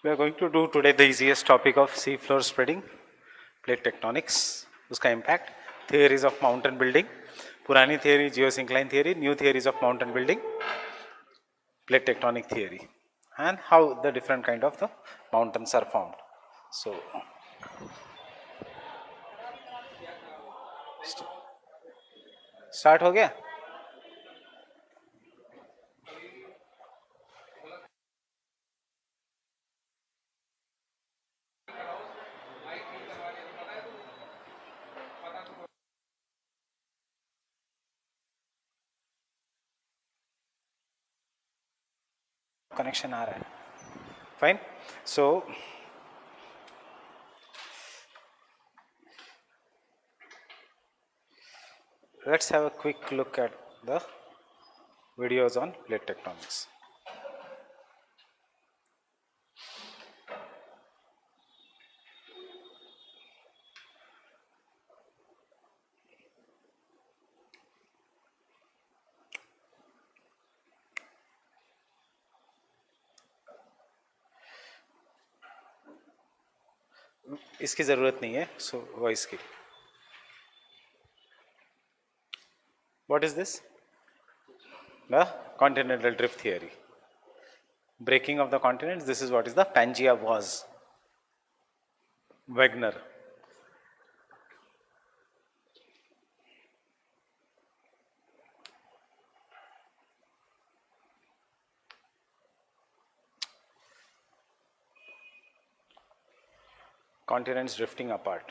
We are going to do today the easiest topic of sea floor spreading, plate tectonics, उसका impact, theories of mountain building, पुरानी theory geosyncline theory, new theories of mountain building, plate tectonic theory, and how the different kind of the mountains are formed. So, start हो गया? Connection आ रहा है. Fine. So, let's have a quick look at the videos on plate tectonics. इसकी ज़रूरत नहीं है, so voice की. What is this? The continental drift theory. Breaking of the continents, this is what is the Pangaea Vaz. Wegener. Continents drifting apart.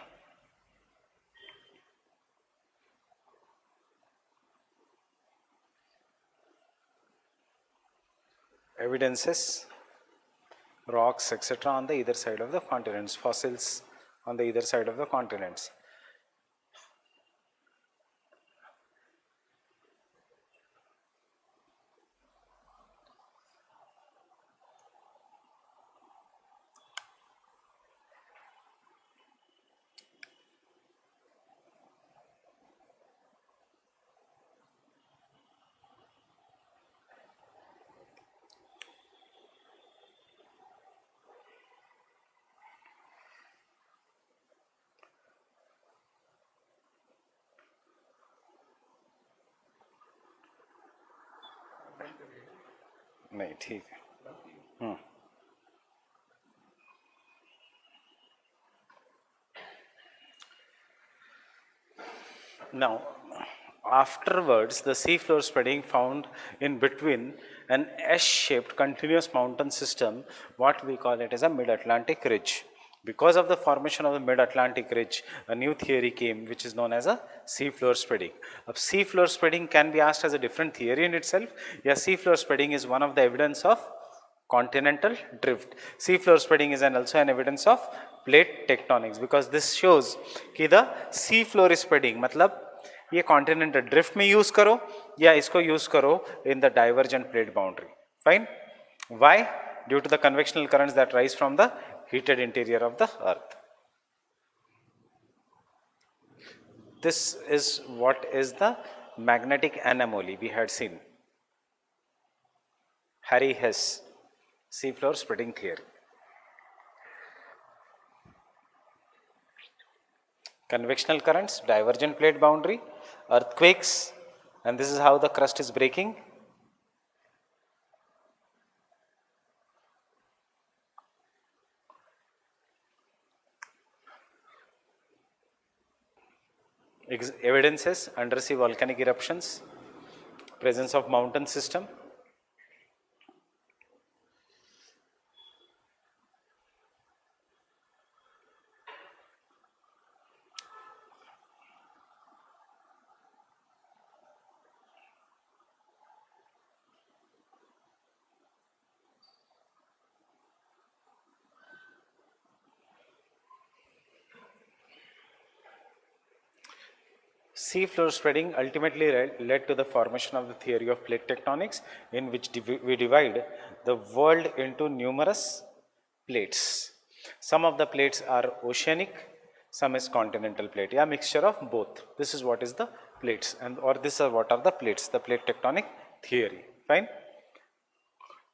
Evidences, rocks, etc. on the either side of the continents, fossils on the either side of the continents. नहीं ठीक है. Now, afterwards, the seafloor spreading found in between an S-shaped continuous mountain system, what we call it as a mid-Atlantic ridge. Because of the formation of the mid-Atlantic ridge, a new theory came which is known as a seafloor spreading. Seafloor spreading can be asked as a different theory in itself. Yeah, seafloor spreading is one of the evidence of continental drift. Seafloor spreading is also an evidence of plate tectonics, because this shows कि the seafloor spreading मतलब ये continental drift में use करो या इसको use करो in the divergent plate boundary. Fine. Why? Due to the convectional currents that rise from the heated interior of the earth. This is what is the magnetic anomaly we had seen. Harry Hess, seafloor spreading theory. Convectional currents, divergent plate boundary, earthquakes, and this is how the crust is breaking. Evidences, undersea volcanic eruptions, presence of mountain system. Seafloor spreading ultimately led to the formation of the theory of plate tectonics, in which we divide the world into numerous plates. Some of the plates are oceanic, some is continental plate. Yeah, mixture of both. This is what is the plates, and or this is what are the plates, the plate tectonic theory. Fine.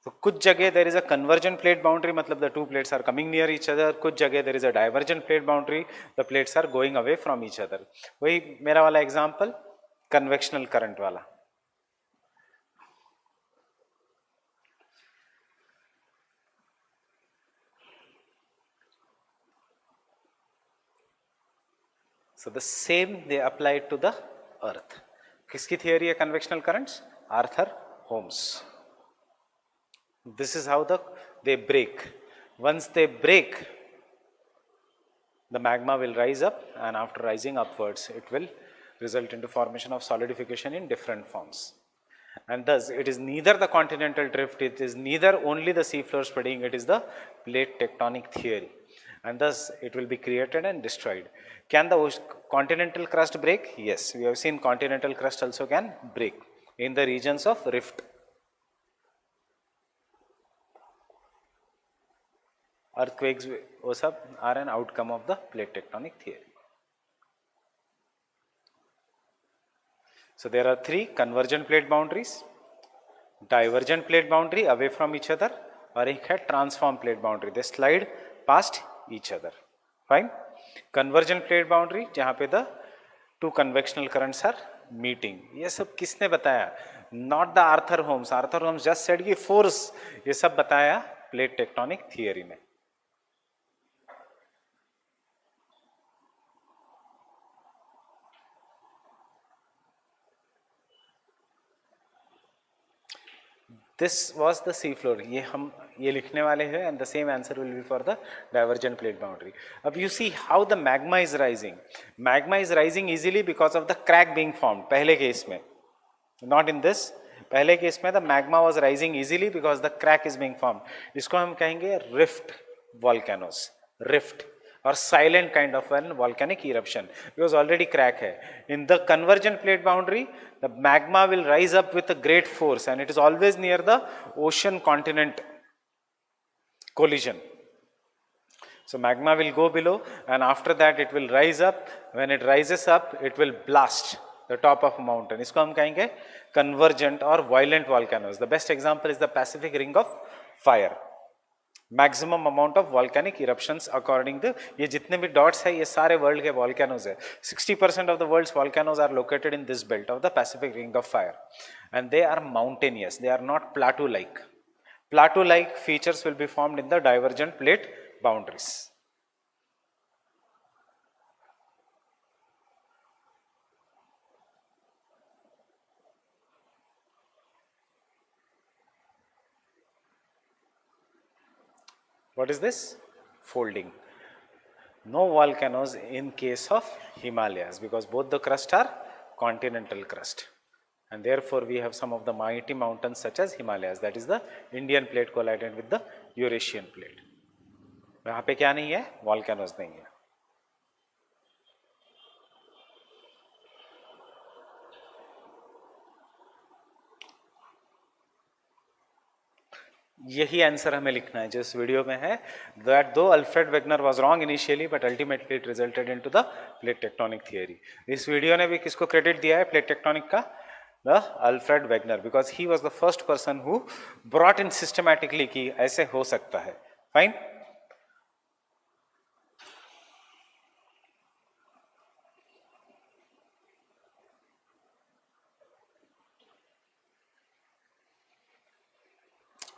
तो कुछ जगह there is a convergent plate boundary, मतलब the two plates are coming near each other. कुछ जगह there is a divergent plate boundary, the plates are going away from each other. वही मेरा वाला example convectional current वाला. So the same they applied to the earth. किसकी theory है convectional currents? Arthur Holmes. This is how they break. Once they break, the magma will rise up, and after rising upwards, it will result into formation of solidification in different forms. And thus, it is neither the continental drift, it is neither only the seafloor spreading, it is the plate tectonic theory. And thus, it will be created and destroyed. Can the continental crust break? Yes, we have seen continental crust also can break in the regions of rift. Earthquakes, वो सब are an outcome of the plate tectonic theory. So there are three convergent plate boundaries, divergent plate boundary away from each other, और एक है transform plate boundary. They slide past each other. Fine. Convergent plate boundary जहाँ पे the two convectional currents are meeting. ये सब किसने बताया? Not the Arthur Holmes. Arthur Holmes just said कि force. ये सब बताया plate tectonic theory में. This was the sea floor. ये हम ये लिखने वाले हैं, and the same answer will be for the divergent plate boundary. अब you see how the magma is rising. Magma is rising easily because of the crack being formed. पहले case में, not in this. पहले case में the magma was rising easily because the crack is being formed. इसको हम कहेंगे rift volcanoes. Rift or silent kind of an volcanic eruption because already crack hai. In the convergent plate boundary, the magma will rise up with a great force, and it is always near the ocean continent collision. So magma will go below, and after that it will rise up. When it rises up, it will blast the top of a mountain. इसको हम कहेंगे convergent or violent volcanoes. The best example is the Pacific Ring of Fire. Maximum amount of volcanic eruptions according to ये जितने भी dots है ये सारे world के वॉल्केनोज है. 60% of the world's volcanoes are located in this belt of the Pacific Ring of Fire, and they are mountainous, they are not plateau like. Plateau like features will be formed in the divergent plate boundaries. What is this? Folding. No volcanoes in case of Himalayas because both the crust are continental crust, and therefore we have some of the mighty mountains such as Himalayas. That is the Indian plate collided with the Eurasian plate. यहाँ पे क्या नहीं है? Volcanoes नहीं है. यही answer हमें लिखना है जो इस वीडियो में है. That though Alfred Wegener was wrong initially but ultimately it resulted into the plate tectonic theory. इस वीडियो ने भी किसको क्रेडिट दिया है प्लेट टेक्टोनिक का? The Alfred Wegener, because he was the first person who brought in systematically कि ऐसे हो सकता है. Fine.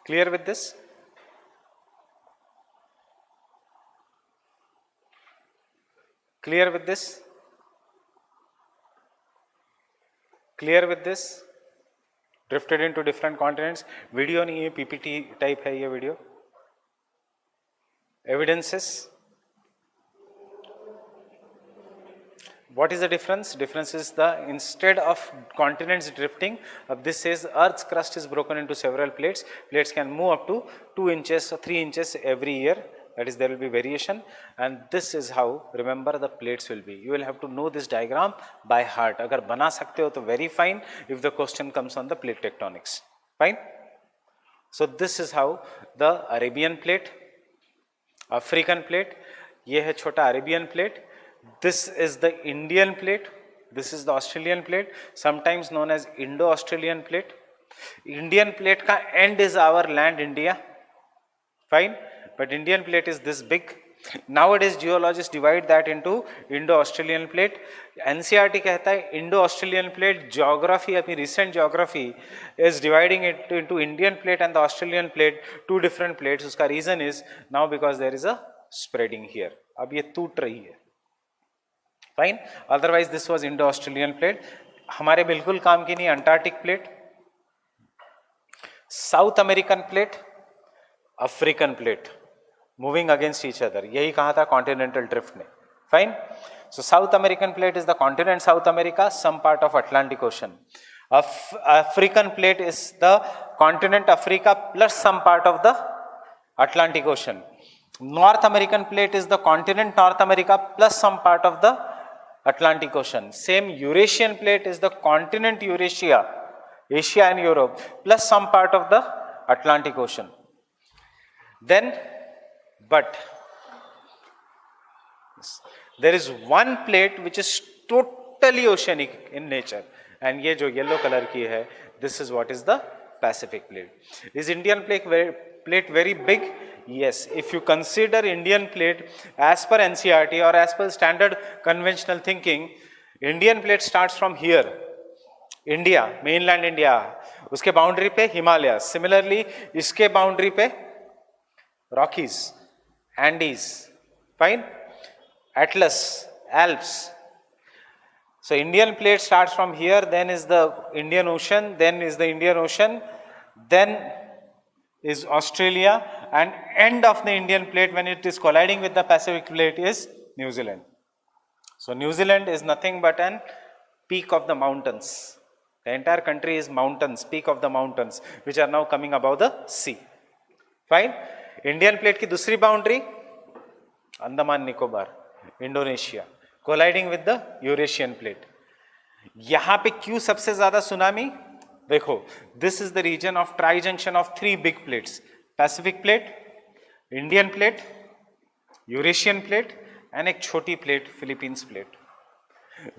Clear with this? Clear with this? Clear with this? Drifted into different continents. Video नहीं है, PPT type है ये video. Evidences. What is the difference? Difference is the instead of continents drifting, this says Earth's crust is broken into several plates. Plates can move up to 2 inches or 3 inches every year. That is, there will be variation, and this is how remember the plates will be. You will have to know this diagram by heart. अगर बना सकते हो तो very fine. If the question comes on the plate tectonics, fine. So this is how the Arabian plate, African plate. ये है छोटा Arabian plate. This is the Indian plate. This is the Australian plate, sometimes known as Indo-Australian plate. Indian plate का end is our land India, fine, but Indian plate is this big. Nowadays geologists divide that into Indo-Australian plate. NCERT कहता है Indo-Australian plate. Geography, अभी recent geography is dividing it into Indian plate and the Australian plate, two different plates. उसका reason is now because there is a spreading here. अब ये टूट रही है, fine. Otherwise this was Indo-Australian plate. हमारे बिल्कुल काम की नहीं Antarctic plate, South American plate, African plate. Moving against each other. यही कहा था continental drift ने. Fine. So South American plate is the continent South America, some part of Atlantic Ocean. African plate is the continent Africa plus some part of the Atlantic Ocean. North American plate is the continent North America plus some part of the Atlantic Ocean. Same Eurasian plate is the continent Eurasia, Asia and Europe plus some part of the Atlantic Ocean. Then but there is one plate which is totally oceanic in nature, and ये जो yellow color की है, this is what is the Pacific plate. Is Indian plate very big? Yes. If you consider Indian plate as per NCERT or as per standard conventional thinking, Indian plate starts from here, India, mainland India, उसके boundary पे Himalayas, similarly इसके boundary पे Rockies, Andes, fine, Atlas, Alps. So Indian plate starts from here, then is the Indian Ocean, then is the Indian Ocean, then is Australia, and end of the Indian plate when it is colliding with the Pacific plate is New Zealand. So New Zealand is nothing but an peak of the mountains. The entire country is mountains, peak of the mountains, which are now coming above the sea. Fine. Indian plate की दूसरी boundary Andaman Nicobar, Indonesia, colliding with the Eurasian plate. यहां पे क्यों सबसे ज्यादा tsunami? देखो, this is the reason of tri junction of three big plates, Pacific plate, Indian plate, Eurasian plate and एक छोटी प्लेट फिलीपींस प्लेट.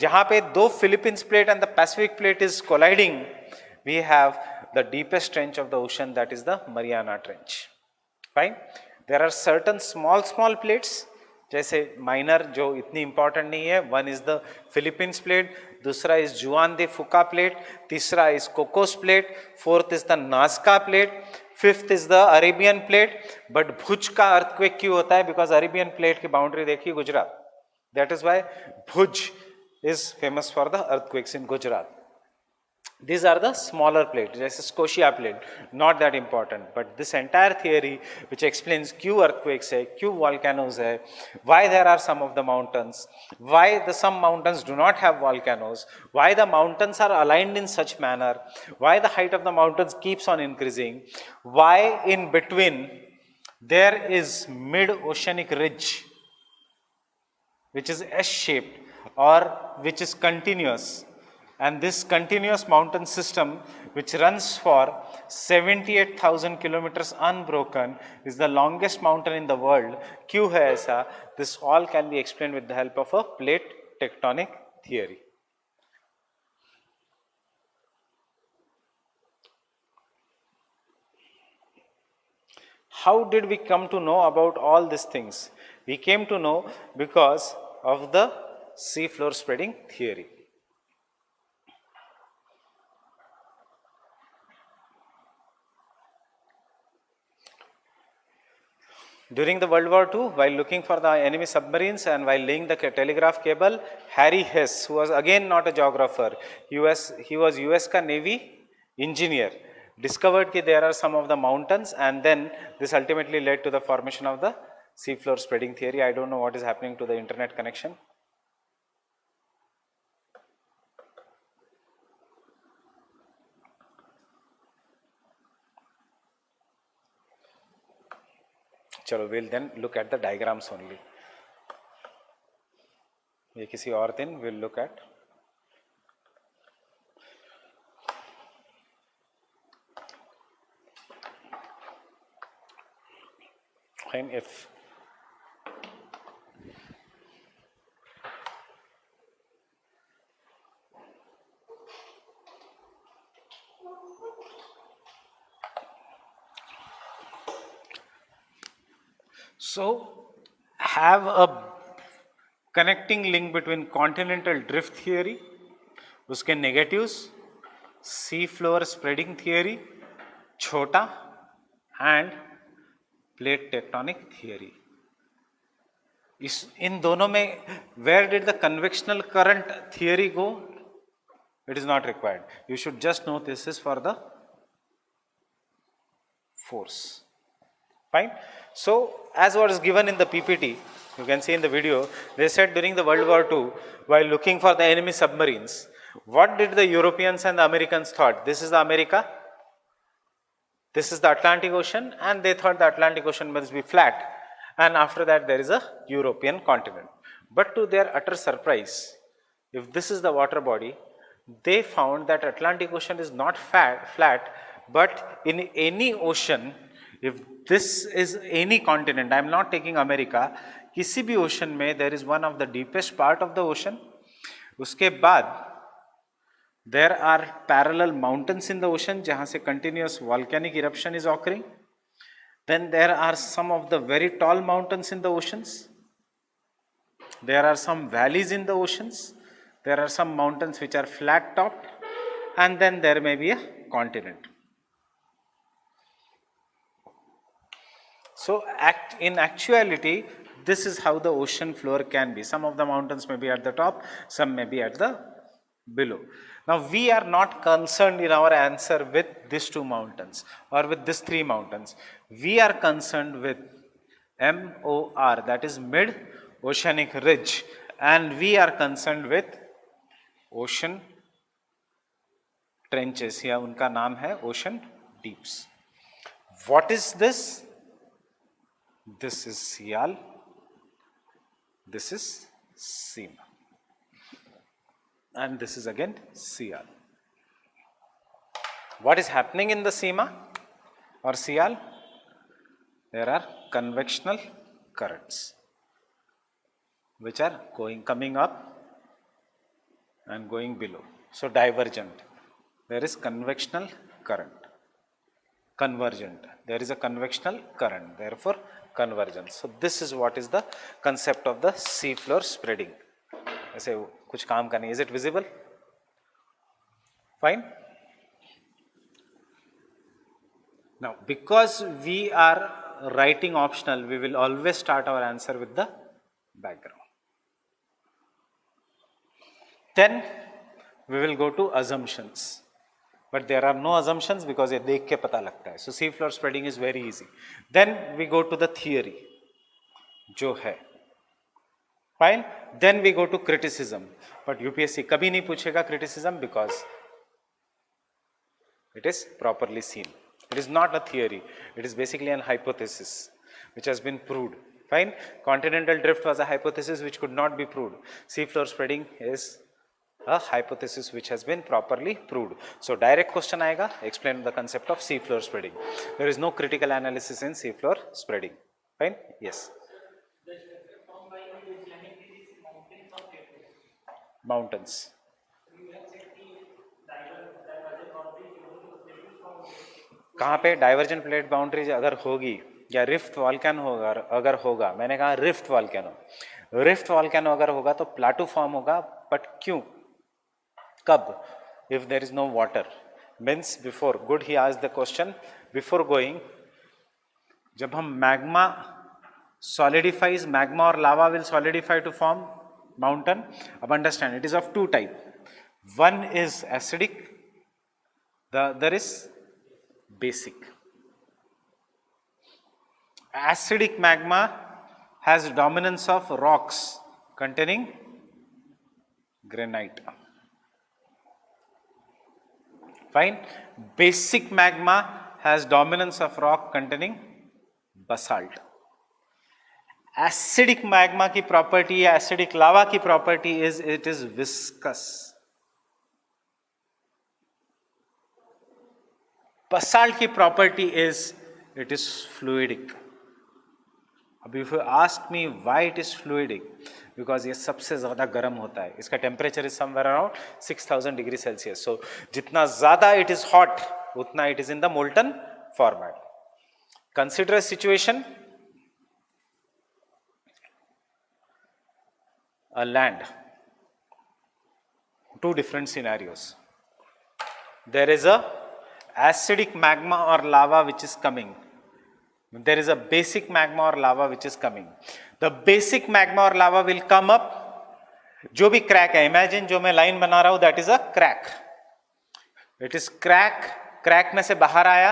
जहां पे दो Philippines plate and the Pacific plate is colliding, we have the deepest trench of the ocean, that is the Mariana trench. Fine. There are certain small plates, जैसे minor जो इतनी important नहीं है. One is the Philippines plate, दूसरा is Juan de Fuca plate, तीसरा is Cocos plate, fourth is the Nazca plate, fifth is the Arabian plate. But Bhuj का earthquake क्यों होता है? बिकॉज अरेबियन प्लेट की बाउंड्री देखिए Gujarat. That is why Bhuj is famous for the earthquakes in Gujarat. These are the smaller plates, जैसे Scotia plate, not that important. But this entire theory which explains क्यों earthquakes है, क्यों volcanoes है, why there are some of the mountains, why some mountains do not have volcanoes, why the mountains are aligned in such manner, why the height of the mountains keeps on increasing, why in between there is mid-oceanic ridge which is S-shaped or which is continuous. And this continuous mountain system which runs for 78,000 kilometers unbroken is the longest mountain in the world. क्यों है ऐसा? This all can be explained with the help of a plate tectonic theory. How did we come to know about all these things? We came to know because of the sea floor spreading theory. During the World War II, while looking for the enemy submarines and while laying the telegraph cable, Harry Hess, who was again not a geographer, he was US का Navy engineer, discovered that there are some of the mountains, and then this ultimately led to the formation of the seafloor spreading theory. I don't know what is happening to the internet connection. चलो, we'll then look at the diagrams only. ये किसी और दिन we'll look at. Fine. If So have a connecting link between continental drift theory, उसके negatives, sea floor spreading theory, छोटा, and plate tectonic theory. इस इन दोनों में where did the convectional current theory go? It is not required. You should just know this is for the force. Fine. So as was given in the PPT, you can see in the video, they said during the World War II, while looking for the enemy submarines, what did the Europeans and the Americans thought? This is the America, this is the Atlantic Ocean, and they thought the Atlantic Ocean must be flat, and after that there is a European continent. But to their utter surprise, if this is the water body, they found that Atlantic Ocean is not flat, but in any ocean, if this is any continent, I am not taking America, किसी भी ocean में there is one of the deepest part of the ocean. उसके बाद there are parallel mountains in the ocean जहाँ से continuous volcanic eruption is occurring. Then there are some of the very tall mountains in the oceans. There are some valleys in the oceans. There are some mountains which are flat topped, and then there may be a continent. So in actuality, this is how the ocean floor can be. Some of the mountains may be at the top, some may be at the below. Now we are not concerned in our answer with these two mountains or with these three mountains. We are concerned with MOR, that is mid oceanic ridge, and we are concerned with ocean trenches. या उनका नाम है ocean deeps. What is this? This is Sial. This is Seema. And this is again Sial. What is happening in the Seema or Sial? There are convectional currents which are coming up and going below. So divergent. There is convectional current. Convergent. There is a convectional current. Therefore, convergence. So this is what is the concept of the sea floor spreading. ऐसे कुछ काम का नहीं. Is it visible? Fine. Now, because we are writing optional, we will always start our answer with the background. Then we will go to assumptions. But there are no assumptions because ये देख के पता लगता है. So sea floor spreading is very easy. Then we go to the theory, जो है. Fine. Then we go to criticism. But UPSC कभी नहीं पूछेगा criticism because it is properly seen. It is not a theory. It is basically an hypothesis which has been proved. Fine. Continental drift was a hypothesis which could not be proved. Sea floor spreading is a hypothesis which has been properly proved. So direct question आएगा, explain the concept of sea floor spreading. There is no critical analysis in sea floor spreading. Fine? Yes. Mountains. कहाँ पे divergent plate boundaries अगर होगी या rift volcano होगा, अगर होगा, मैंने कहा रिफ्ट वॉल्केनो अगर होगा तो प्लाटू फॉर्म होगा. बट क्यों, कब? If there is no water means before. Good, he asked the question before going. जब हम मैग्मा सॉलिडिफाइज, मैग्मा और lava will solidify to form mountain. अब understand, it is of two type. One is acidic, the other is basic. Acidic magma has dominance of rocks containing granite. Fine. Basic magma has dominance of rock containing basalt. Acidic magma की property या acidic lava की property is it is viscous. Basalt की property is it is fluidic. अब if you ask me why it is fluidic, because ये सबसे ज़्यादा गर्म होता है. इसका temperature is somewhere around 6000 degree Celsius. So जितना ज़्यादा it is hot, उतना it is in the molten format. Consider a situation a land. Two different scenarios. There is a acidic magma or lava which is coming. There is a basic magma or lava which is coming. The basic magma or lava will come up. जो भी crack है, imagine जो मैं line बना रहा हूं, that is a crack. It is crack में से बाहर आया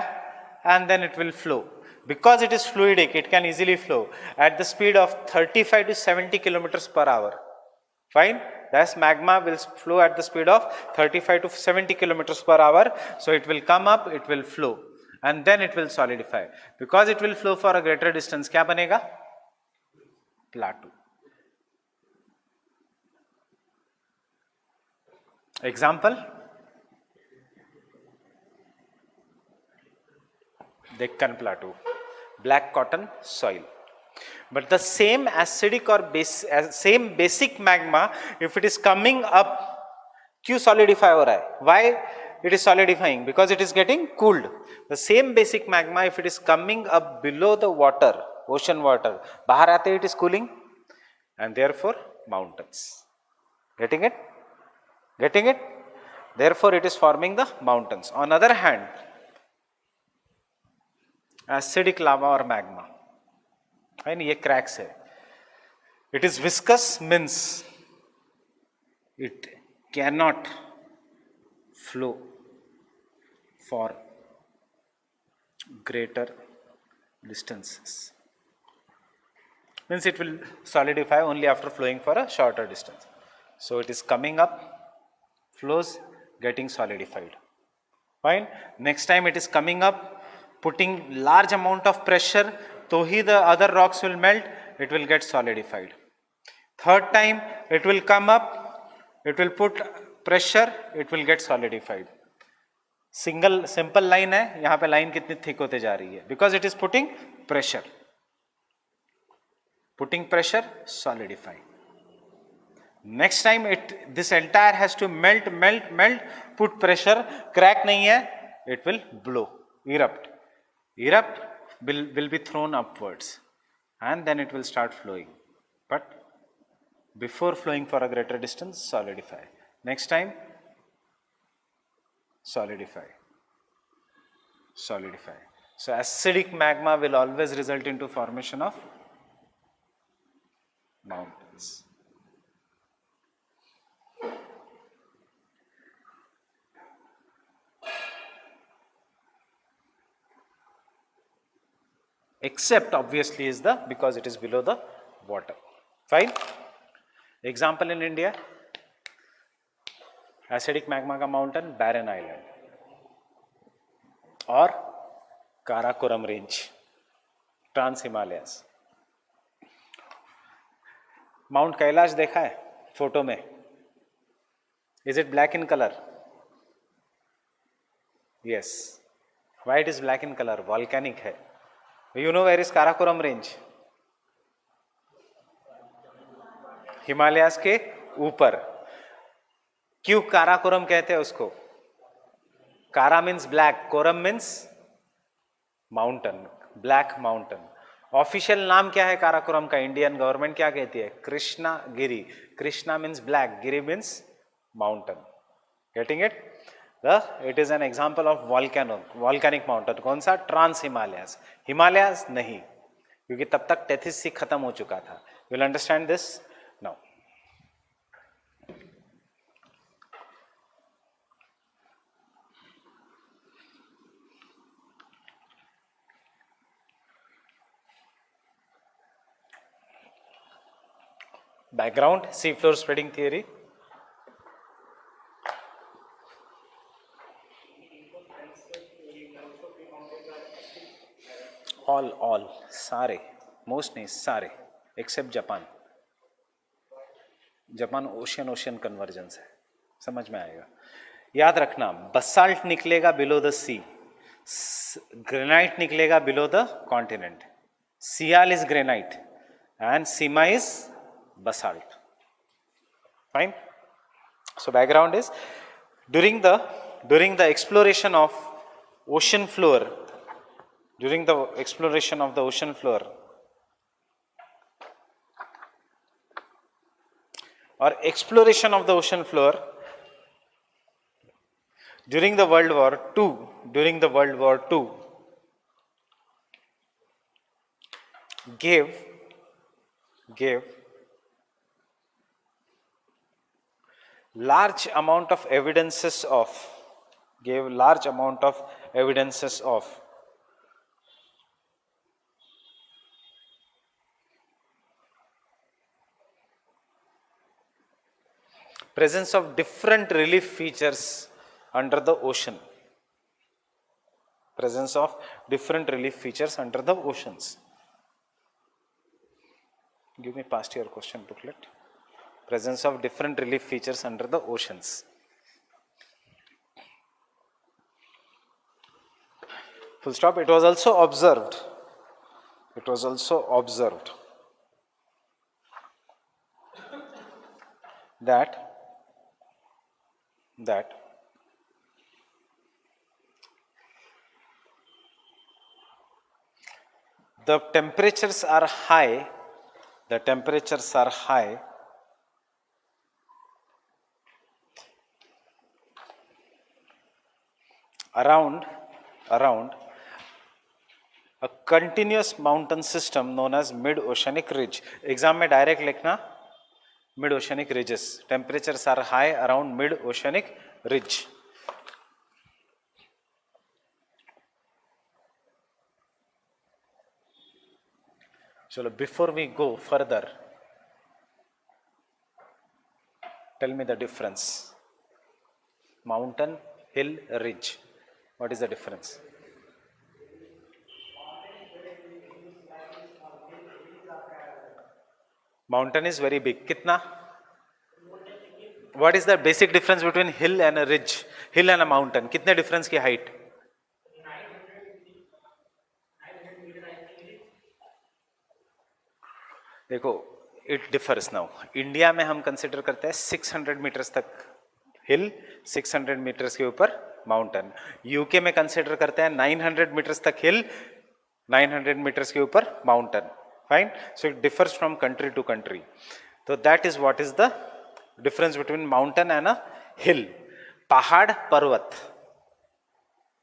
and then it will flow. Because it is fluidic, it can easily flow at the speed of 35 to 70 kilometers per hour. Fine? Thus magma will flow at the speed of 35 to 70 kilometers per hour. So it will come up, it will flow, and then it will solidify. Because it will flow for a greater distance, क्या बनेगा? Plateau. Example? Deccan Plateau, black cotton soil. But the same acidic or same basic magma, if it is coming up, क्यों solidify हो रहा है? Why it is solidifying? Because it is getting cooled. The same basic magma, if it is coming up below the water, ocean water, बाहर आते it is cooling, and therefore mountains. Getting it? Getting it? Therefore it is forming the mountains. On other hand, acidic lava और magma है ना, ये cracks है. It is viscous means it can not flow for greater distances. Means it will solidify only after flowing for a shorter distance. So it is coming up, flows, getting solidified. Fine. Next time it is coming up, putting large amount of pressure, तो ही the other rocks will melt, it will get solidified. Third time it will come up, it will put pressure, it will get solidified. Simple line है, यहाँ पे line कितनी thick होते जा रही है, because it is putting pressure. Putting pressure, solidify. Next time this entire has to melt, put pressure, crack नहीं है, it will blow, erupt. Erupt will be thrown upwards, and then it will start flowing. But before flowing for a greater distance, solidify. Next time, solidify. So acidic magma will always result into formation of mountains. Except obviously is because it is below the water. Fine. Example in India, acidic magma का mountain, Barren Island और Karakoram Range, Trans Himalayas. Mount Kailash देखा है photo में? Is it black in color? Yes. Why it is black in color? Volcanic है. You know where is Karakoram Range? Himalayas के ऊपर. क्यों काराकोरम कहते हैं उसको? Kara means black, Koram means mountain, black mountain. Official नाम क्या है काराकोरम का? इंडियन गवर्नमेंट क्या कहती है? Krishna Giri. Krishna means black, giri means mountain. Getting it? It is an example of volcanic mountain. कौन सा? ट्रांस हिमालयास. हिमालयास नहीं, क्योंकि तब तक टेथिस सी खत्म हो चुका था. You will understand this now. Background, seafloor spreading theory. all सारे, मोस्ट नहीं सारे, एक्सेप्ट जापान ओशियन कन्वर्जेंस है. समझ में आएगा. याद रखना, बसाल्ट निकलेगा बिलो द सी, ग्रेनाइट निकलेगा below the continent. Sial is granite and sima is basalt. Fine. So background is during the exploration of ocean floor, or exploration of the ocean floor during the World War II, gave large amount of evidences of presence of different relief features under the ocean. Presence of different relief features under the oceans. Give me past year question booklet. Presence of different relief features under the oceans. Full stop. It was also observed that the temperatures are high around a continuous mountain system known as mid-oceanic ridge. Exam में direct लिखना mid-oceanic ridges. Temperatures are high around mid-oceanic ridge. So before we go further, tell me the difference. Mountain, hill, ridge. What is the difference? Mountain is very big. Kitna? What is the basic difference between hill and a ridge? Hill and a mountain. कितने difference की height? देखो, it differs now. India में हम consider करते हैं 600 metres तक हिल, 600 metres के ऊपर माउंटेन. यूके में कंसिडर करते हैं 900 मीटर्स तक हिल, 900 मीटर्स के ऊपर mountain. Fine. So it differs from country to country. तो that is what is the difference between mountain and a hill. Pahar, parvat.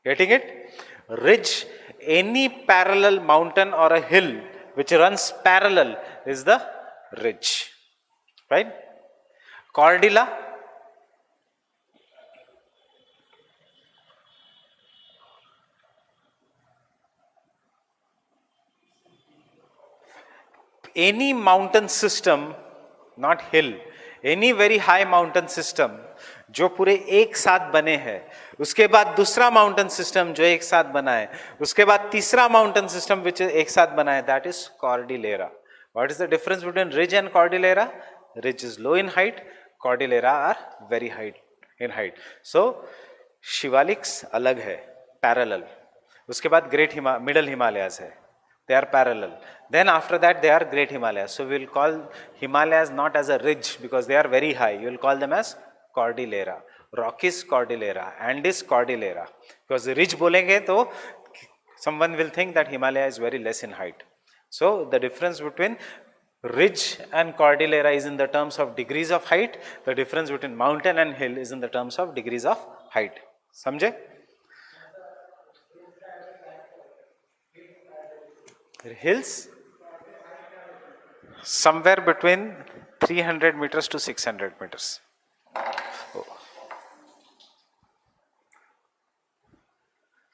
Getting it? Ridge, any parallel mountain or a hill which runs parallel is the ridge. Right? Cordilla, any mountain system, not hill, any very high mountain system जो पूरे एक साथ बने हैं, उसके बाद दूसरा mountain system जो एक साथ बना है, उसके बाद तीसरा माउंटेन सिस्टम विच एक साथ बना है, that is cordillera. What is the difference between ridge and cordillera? Ridge is low in height, cordillera are very height in height. So Shivaliks अलग है, पैरेलल. उसके बाद ग्रेट मिडल हिमालयाज है, they are parallel. Then after that they are great Himalayas. So we will call Himalayas not as a ridge because they are very high. You will call them as Cordillera. Rockies Cordillera, Andes Cordillera. Because the ridge bolenge to someone will think that Himalaya is very less in height. So the difference between ridge and Cordillera is in the terms of degrees of height. The difference between mountain and hill is in the terms of degrees of height. समझे? Hills somewhere between 300 meters to 600 meters. Oh.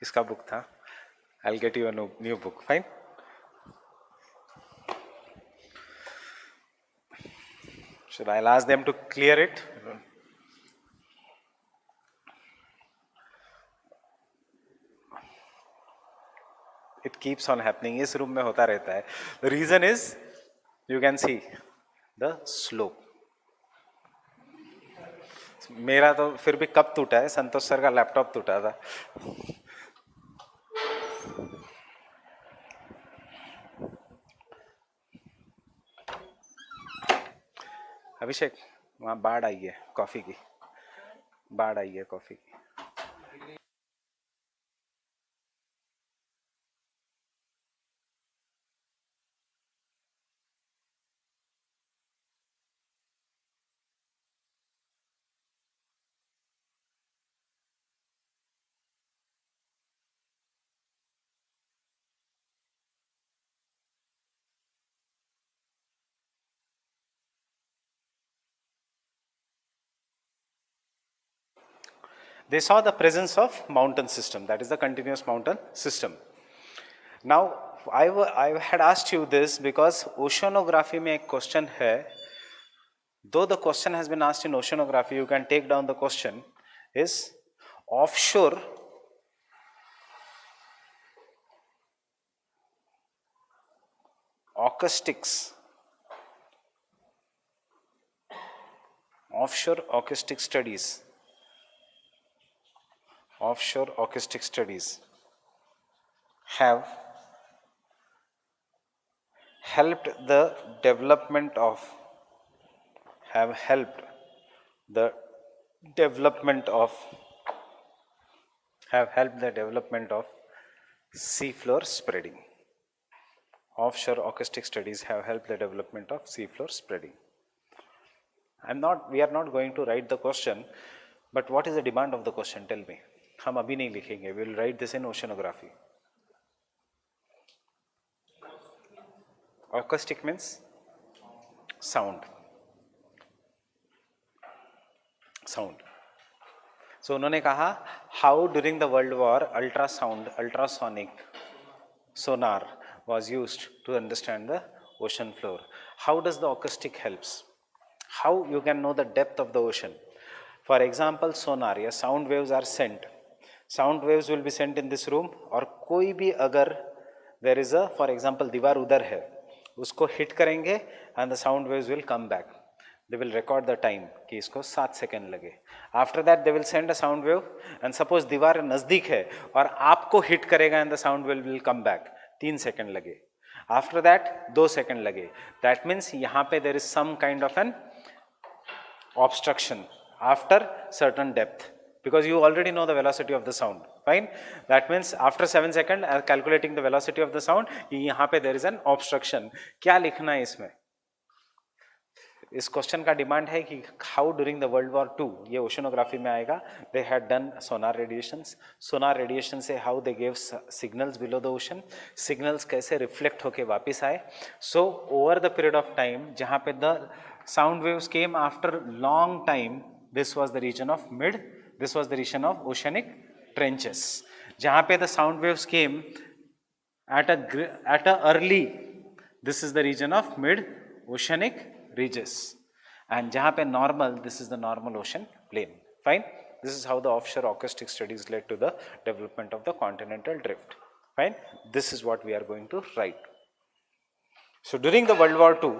इसका book था. I'll get you a new book. Fine. Should I'll ask them to clear it? It keeps on happening. इस room में होता रहता है. The reason is you can see the slope. मेरा तो फिर भी कब टूटा है, संतोष सर का लैपटॉप टूटा था. अभिषेक, वहाँ बाढ़ आई है कॉफी की, बाढ़ आई है कॉफी की. They saw the presence of mountain system, that is the continuous mountain system. Now I had asked you this because oceanography में एक question है. Though the question has been asked in oceanography, you can take down the question, is offshore acoustics, offshore acoustic studies have helped the development of seafloor spreading. Offshore acoustic studies have helped the development of seafloor spreading. We are not going to write the question, but what is the demand of the question? Tell me. हम अभी नहीं लिखेंगे. We will write this in oceanography. Acoustic means sound. So उन्होंने कहा how during the World War ultrasonic sonar was used to understand the ocean floor. How does the acoustic helps? How you can know the depth of the ocean? For example, sonar या sound waves are sent. Sound waves will be sent in this room, और कोई भी अगर there is a, for example, दीवार उधर है, उसको hit करेंगे and the sound waves will come back. They will record the time कि इसको 7 सेकेंड लगे. After that they will send a sound wave and suppose दीवार नज़दीक है और आपको hit करेगा and the sound wave will come back. 3 second लगे. After that 2 सेकेंड लगे. That means यहाँ पे there is some kind of an obstruction after certain depth, because you already know the velocity of the sound. Fine. That means after 7 seconds, calculating the velocity of the sound, यहाँ पे there is an obstruction. क्या लिखना है इसमें? इस question का demand है कि how during the world war two, ये ओशनोग्राफी में आएगा, they had done sonar radiation से how they gave signals below the ocean, signals कैसे रिफ्लेक्ट होके वापस आए. So over the period of time जहाँ पे the sound waves came after long time, this was the reason of oceanic trenches, जहाँ पे the sound waves came at a early, this is the region of mid oceanic ridges, and jahan pe normal, this is the normal ocean plain. Fine. This is how the offshore acoustic studies led to the development of the continental drift. Fine. This is what we are going to write. So during the World War II,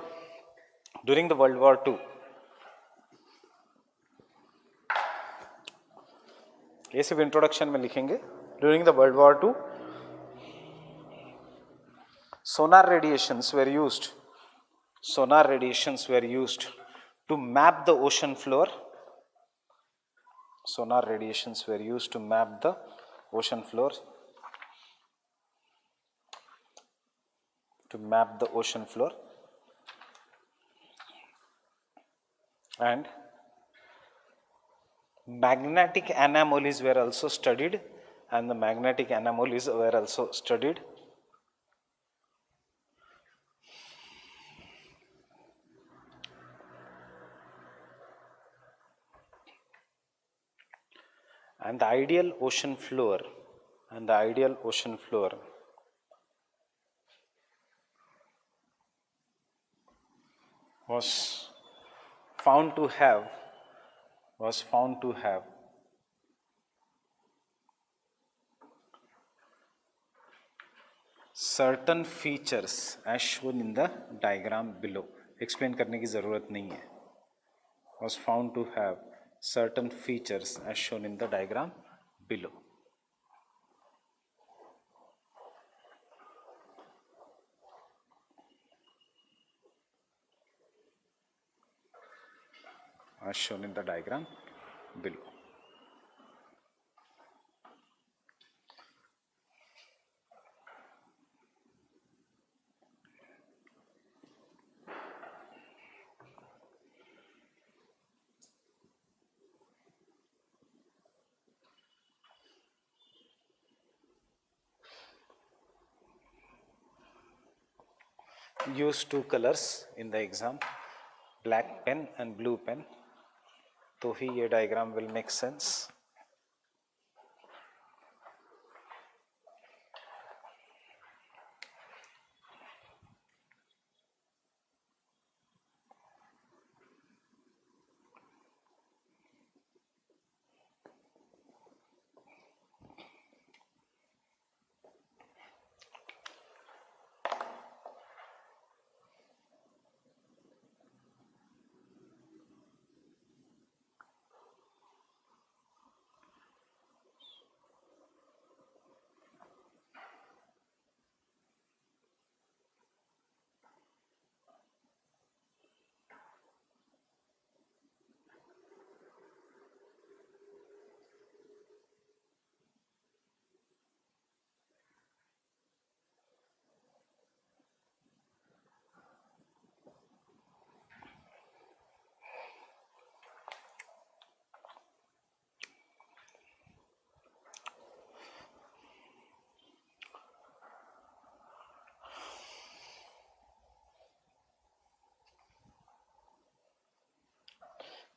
ये सिर्फ introduction में लिखेंगे. During the World War II, sonar radiations were used to map the ocean floor. Sonar radiations were used to map the ocean floor. And magnetic anomalies were also studied. And the ideal ocean floor was found to have certain features as shown in the diagram below. Explain करने की ज़रूरत नहीं है. Was found to have certain features as shown in the diagram below. As shown in the diagram below. Use two colors in the exam, black pen and blue pen, तो ही ये diagram will make sense.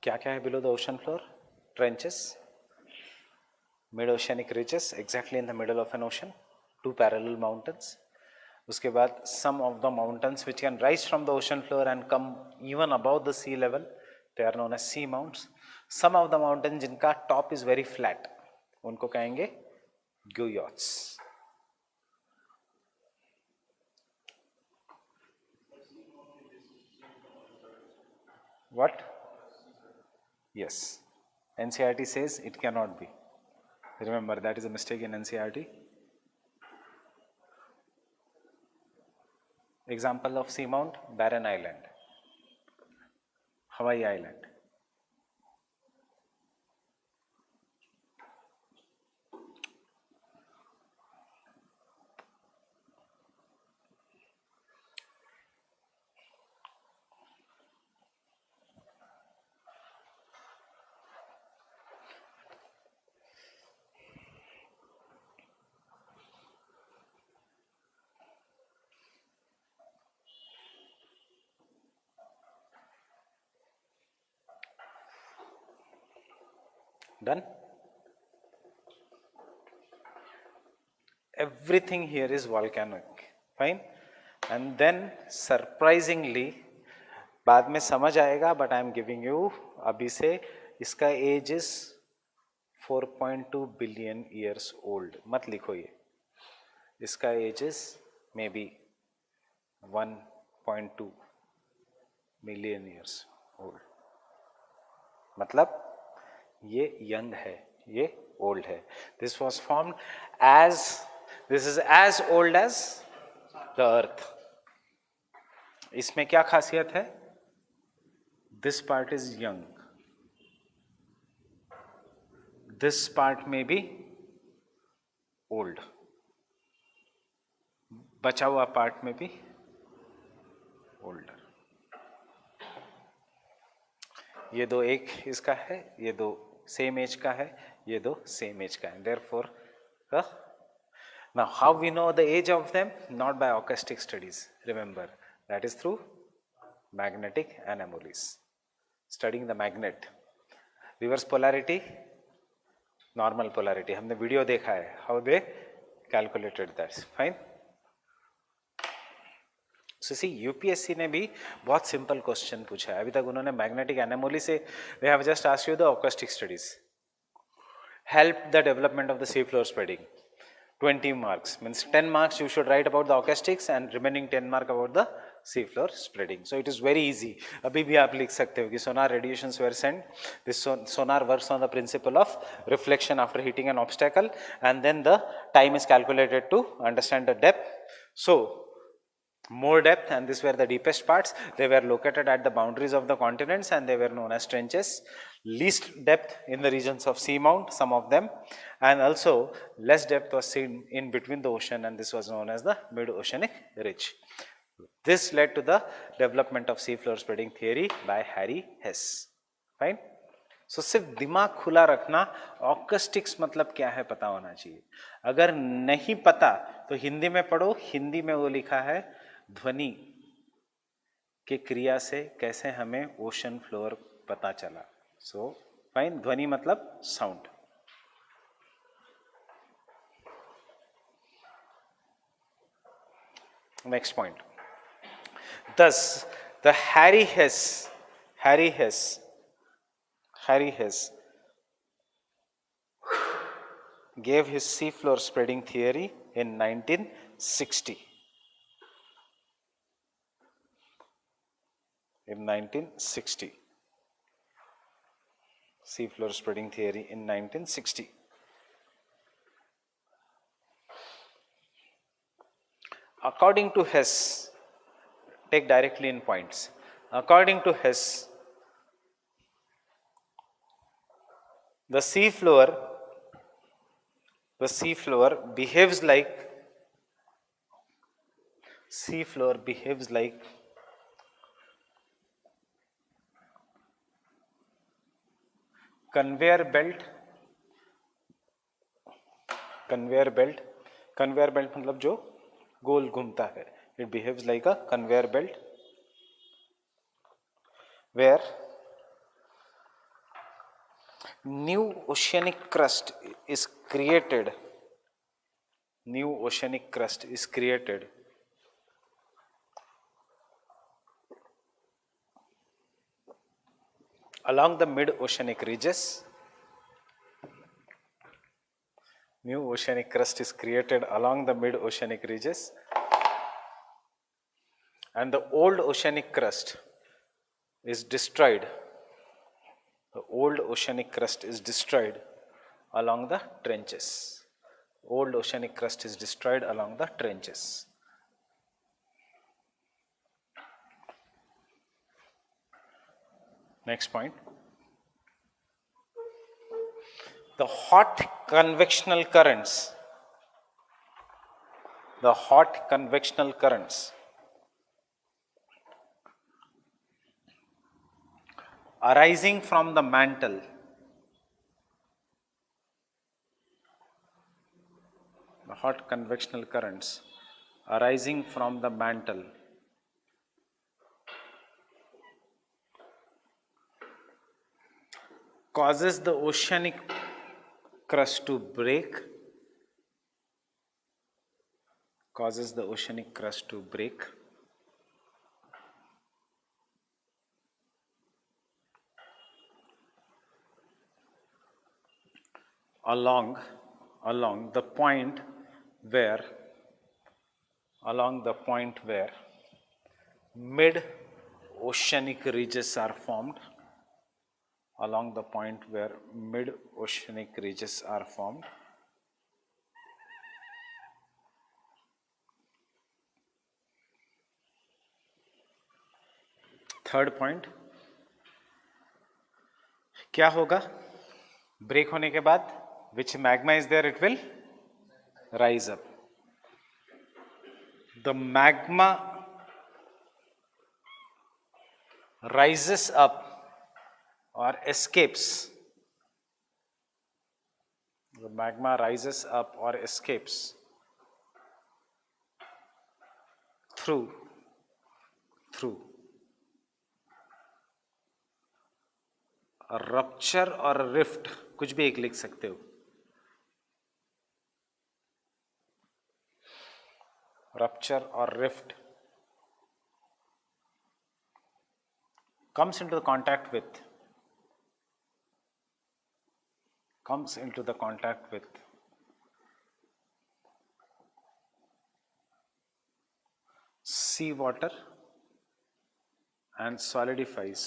क्या क्या है below the ocean floor? Trenches, mid oceanic ridges exactly in the middle of an ocean, two parallel mountains. उसके बाद some of the mountains which can rise from the ocean floor and come even about the sea level, they are known as seamounts. Some of the mountain जिनका top is very flat, उनको कहेंगे ग्यूयॉट्स. What? Yes. NCERT says it cannot be. Remember, that is a mistake in NCERT. Example of seamount, Barren Island, Hawaii Island. Done? Everything here is volcanic. Fine? And then surprisingly, बाद में समझ आएगा, but I am giving you अभी से, इसका age is 4.2 billion years old. मत लिखो ये. इसका age is maybe 1.2 million years old. मतलब ये young है, ये old है. This was formed as, this is as old as the earth. इसमें क्या खासियत है? This part is young. This part may be old. बचा हुआ part में भी older. ये दो एक इसका है, ये दो सेम एज का है, ये दो सेम एज का है. Therefore, now how we know the age of them? Not by acoustic studies. Remember, that is through magnetic anomalies. Studying the magnet. Reverse polarity, normal polarity. हमने वीडियो देखा है. How they calculated that. Fine. So see, UPSC ने भी बहुत simple question पूछा है. अभी तक उन्होंने मैग्नेटिक एनोमली से, they have just asked you the acoustic studies. Help the development of the sea floor spreading. 20 marks means 10 marks you should write about the acoustics and remaining 10 mark about the sea floor spreading. So it is very easy. अभी भी आप लिख सकते हो कि sonar radiations were sent. This sonar works on the principle of reflection after hitting an obstacle, and then the time is calculated to understand the depth. So more depth, and these were the deepest parts. They were located at the boundaries of the continents and they were known as trenches. Least depth in the regions of seamount, some of them, and also less depth was seen in between the ocean, and this was known as the mid-oceanic ridge. This led to the development of seafloor spreading theory by Harry Hess. Fine. So सिर्फ दिमाग खुला रखना, ऑकस्टिक्स मतलब क्या है पता होना चाहिए. अगर नहीं पता तो हिंदी में पढ़ो. हिंदी में वो लिखा है ध्वनि के क्रिया से कैसे हमें ओशन फ्लोर पता चला. So fine. ध्वनि मतलब sound. Next point. Thus, the Harry Hess gave his seafloor spreading theory in 1960. In 1960, seafloor spreading theory in 1960. According to Hess, take directly in points. According to Hess, the seafloor behaves like conveyor belt. Conveyor belt मतलब जो गोल घूमता है. It behaves like a conveyor belt where new oceanic crust is created. New oceanic crust is created along the mid-oceanic ridges. New oceanic crust is created along the mid-oceanic ridges, and the old oceanic crust is destroyed. The old oceanic crust is destroyed along the trenches. Old oceanic crust is destroyed along the trenches. Next point. The hot convectional currents, arising from the mantle, causes the oceanic crust to break, along the point where mid oceanic ridges are formed. Third point, क्या होगा break होने के बाद? Which magma is there, it will rise up. The magma rises up or escapes. The magma rises up or escapes through a rupture or a rift. कुछ भी एक लिख सकते हो. Rupture or rift comes into the contact with sea water and solidifies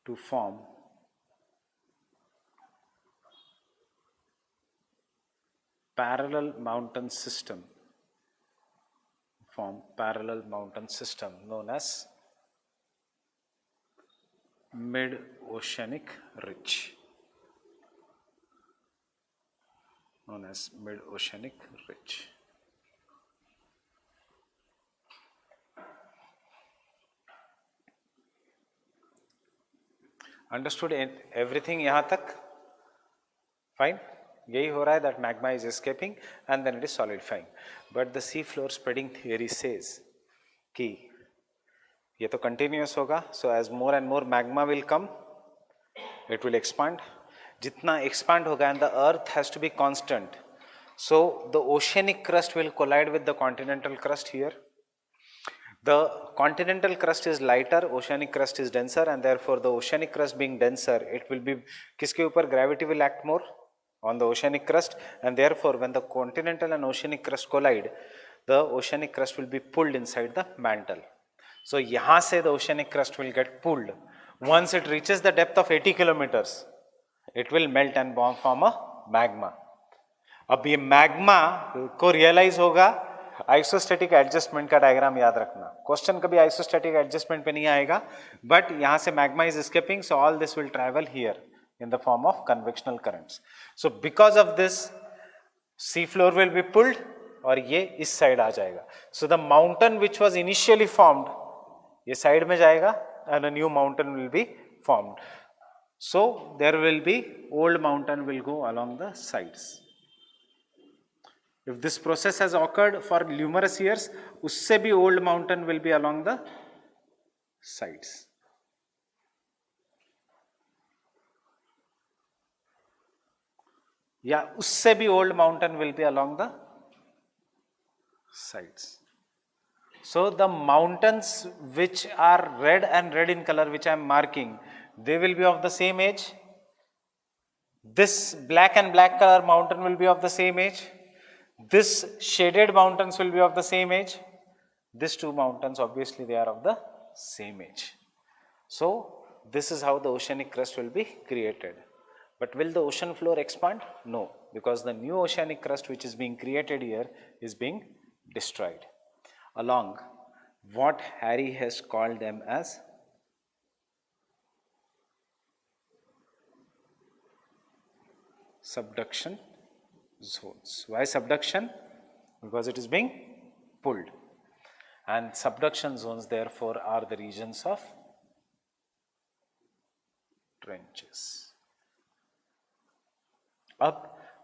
to form parallel mountain system known as mid-oceanic ridge. Understood everything यहाँ तक? Fine. यही हो रहा है, that magma is escaping and then it is solidifying. But the sea floor spreading theory says कि ये तो continuous होगा, so as more and more magma will come, it will expand. जितना expand होगा, and the earth has to be constant, so the oceanic crust will collide with the continental crust here. The continental crust is lighter, oceanic crust is denser, and therefore the oceanic crust being denser, it will be, किसके ऊपर gravity will act more? On the oceanic crust, and therefore when the continental and oceanic crust collide, the oceanic crust will be pulled inside the mantle. So यहाँ से the oceanic crust will get pulled. Once it reaches the depth of 80 kilometers, it will melt and form a magma. अब ये magma को realize होगा, isostatic adjustment का diagram याद रखना. Question कभी आइसोस्टैटिक एडजस्टमेंट पे नहीं आएगा, बट यहाँ से magma is escaping, so all this will travel here in the form of convectional currents. So because of this, sea floor will be pulled और ये इस साइड आ जाएगा. So the mountain which was initially formed, ये side में जाएगा and a new mountain will be formed. So there will be, old mountain will go along the sides. If this process has occurred for numerous years, उससे भी old mountain will be along the sides. या उससे भी old mountain will be along the sides. So the mountains which are red and red in color, which I am marking, they will be of the same age. This black and black color mountain will be of the same age. This shaded mountains will be of the same age. These two mountains, obviously they are of the same age. So this is how the oceanic crust will be created. But will the ocean floor expand? No, because the new oceanic crust which is being created here is being destroyed along what Harry has called them as subduction zones. Why subduction? Because it is being pulled. And subduction zones therefore are the regions of trenches. अब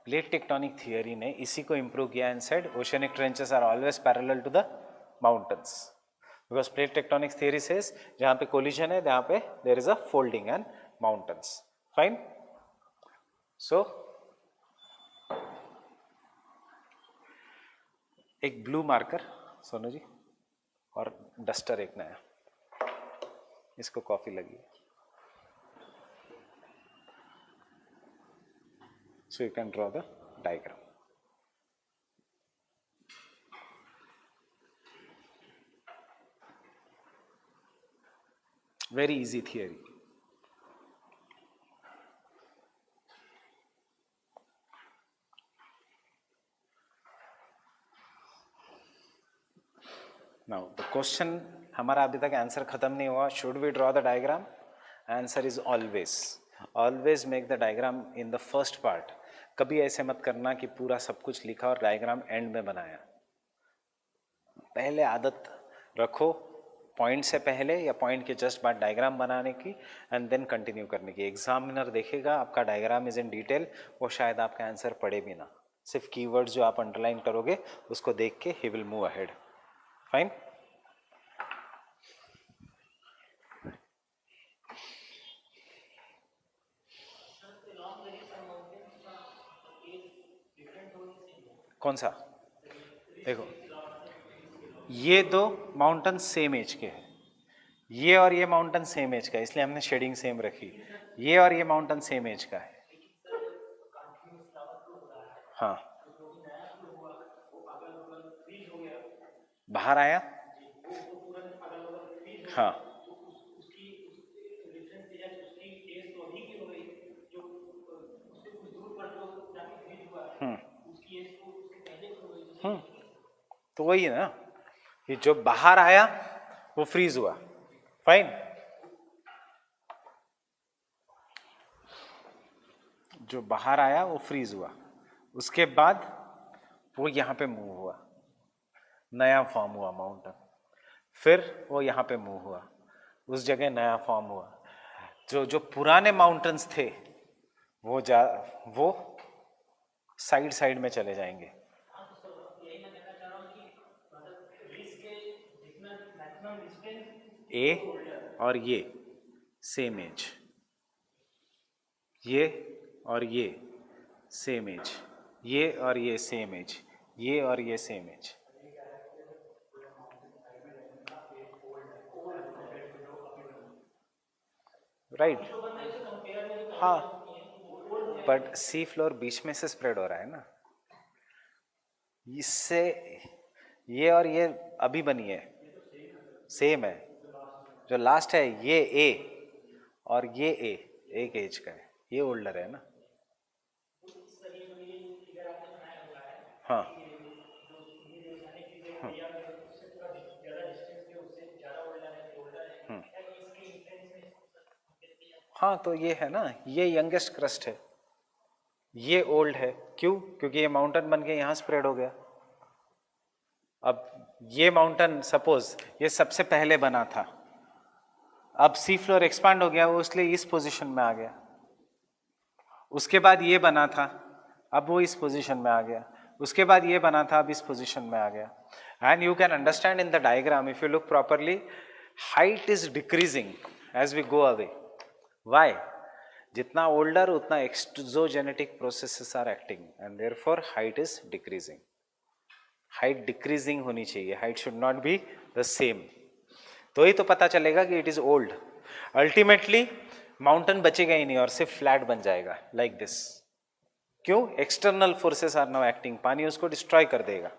plate tectonic theory ने इसी को improve किया and said oceanic trenches are always parallel to the mountains, because plate tectonic theory says जहां पे collision है जहां पे there is a folding and mountains. Fine. So एक ब्लू मार्कर सोनू जी और डस्टर एक नया, इसको कॉफी लगी. So you can draw the diagram. Very easy theory. Now the question, हमारा अभी तक आंसर खत्म नहीं हुआ. Should we draw the diagram? Answer is always. Always make the diagram in the first part. कभी ऐसे मत करना कि पूरा सब कुछ लिखा और डायग्राम एंड में बनाया. पहले आदत रखो पॉइंट से पहले या पॉइंट के जस्ट बाद डायग्राम बनाने की एंड देन कंटिन्यू करने की. एग्जामिनर देखेगा आपका डायग्राम इज इन डिटेल, वो शायद आपका आंसर पढ़े भी ना, सिर्फ कीवर्ड्स जो आप अंडरलाइन करोगे उसको देख के he will move ahead. Fine. कौन सा? देखो ये दो माउंटेन सेम एज के हैं, ये और ये माउंटेन सेम एज का है, इसलिए हमने शेडिंग सेम रखी. ये और ये माउंटेन सेम एज का है. हाँ, बाहर आया. हाँ, तो वही है ना कि जो बाहर आया वो फ्रीज हुआ. फाइन. जो बाहर आया वो फ्रीज हुआ, उसके बाद वो यहाँ पे मूव हुआ, नया फॉर्म हुआ माउंटेन. फिर वो यहाँ पे मूव हुआ, उस जगह नया फॉर्म हुआ. जो जो पुराने माउंटेन्स थे वो साइड साइड में चले जाएंगे. ए और ये सेम एज, ये और ये सेम एज, ये और ये सेम एज, ये और ये सेम एज. राइट. हाँ, बट सी फ्लोर बीच में से स्प्रेड हो रहा है ना, इससे ये और ये अभी बनी है सेम है. जो लास्ट है ये ए और ये ए एक एज का है, ये ओल्डर है ना. हाँ, हाँ, तो ये है ना, ये यंगेस्ट क्रस्ट है, ये ओल्ड है. क्यों? क्योंकि ये माउंटेन बन के यहाँ स्प्रेड हो गया. अब ये माउंटेन सपोज ये सबसे पहले बना था, अब सी फ्लोर एक्सपांड हो गया, वो इसलिए इस पोजीशन में आ गया. उसके बाद ये बना था, अब वो इस पोजीशन में आ गया. उसके बाद ये बना था, अब इस पोजीशन में आ गया. And you can understand in the diagram if you look properly, height is decreasing as we go away. Why? जितना older उतना exogenetic processes are acting and therefore height is decreasing. Height decreasing होनी चाहिए, height should not be the same. तो ही तो पता चलेगा कि it is old. Ultimately mountain बचेगा ही नहीं और सिर्फ flat बन जाएगा like this. क्यों? External forces are now acting. पानी उसको destroy कर देगा.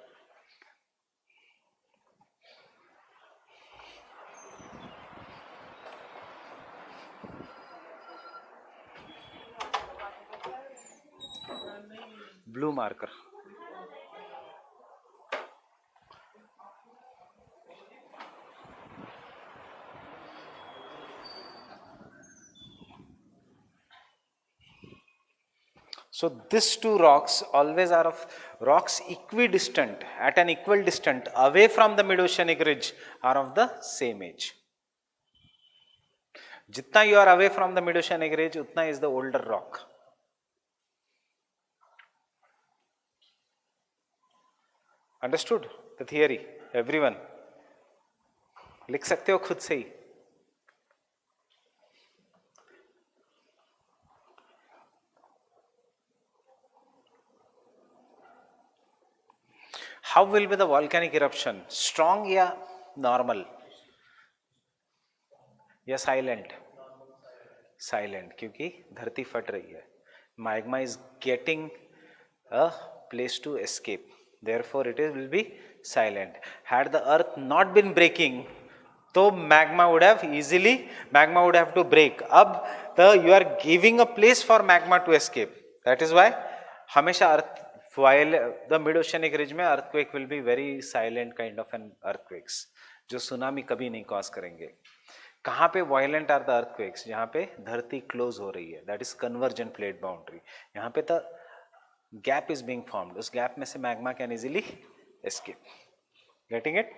Blue marker. So these two rocks always are of rocks equidistant, at an equal distance away from the mid-oceanic ridge are of the same age. Jitna you are away from the mid-oceanic ridge, utna is the older rock. Understood the theory? Everyone? लिख सकते हो खुद से ही. How will be the volcanic eruption? Strong या normal? या silent? Silent, क्योंकि धरती फट रही है. Magma is getting a place to escape. Therefore, it will be silent. Had the earth not been breaking, तो magma would have to break. अब you are giving a place for magma to escape. That is why हमेशा earth, while the mid-oceanic ridge में earthquake will be very silent kind of an earthquakes, जो tsunami कभी नहीं cause करेंगे. कहाँ पे violent are the earthquakes? जहाँ पे धरती क्लोज हो रही है, that is convergent plate boundary. यहाँ पे the gap is being formed, उस गैप में से magma can easily escape. Getting it?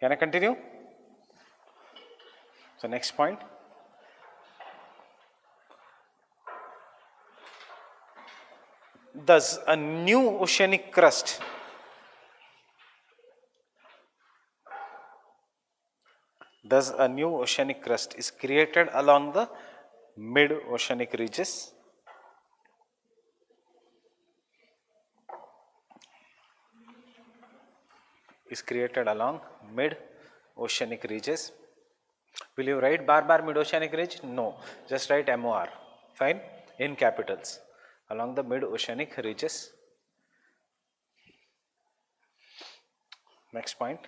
Can I continue? So next point. Thus a new oceanic crust is created along the mid-oceanic ridges. Will you write bar mid-oceanic ridge? No, just write MOR. Fine, in capitals. Along the mid-oceanic ridges. Next point.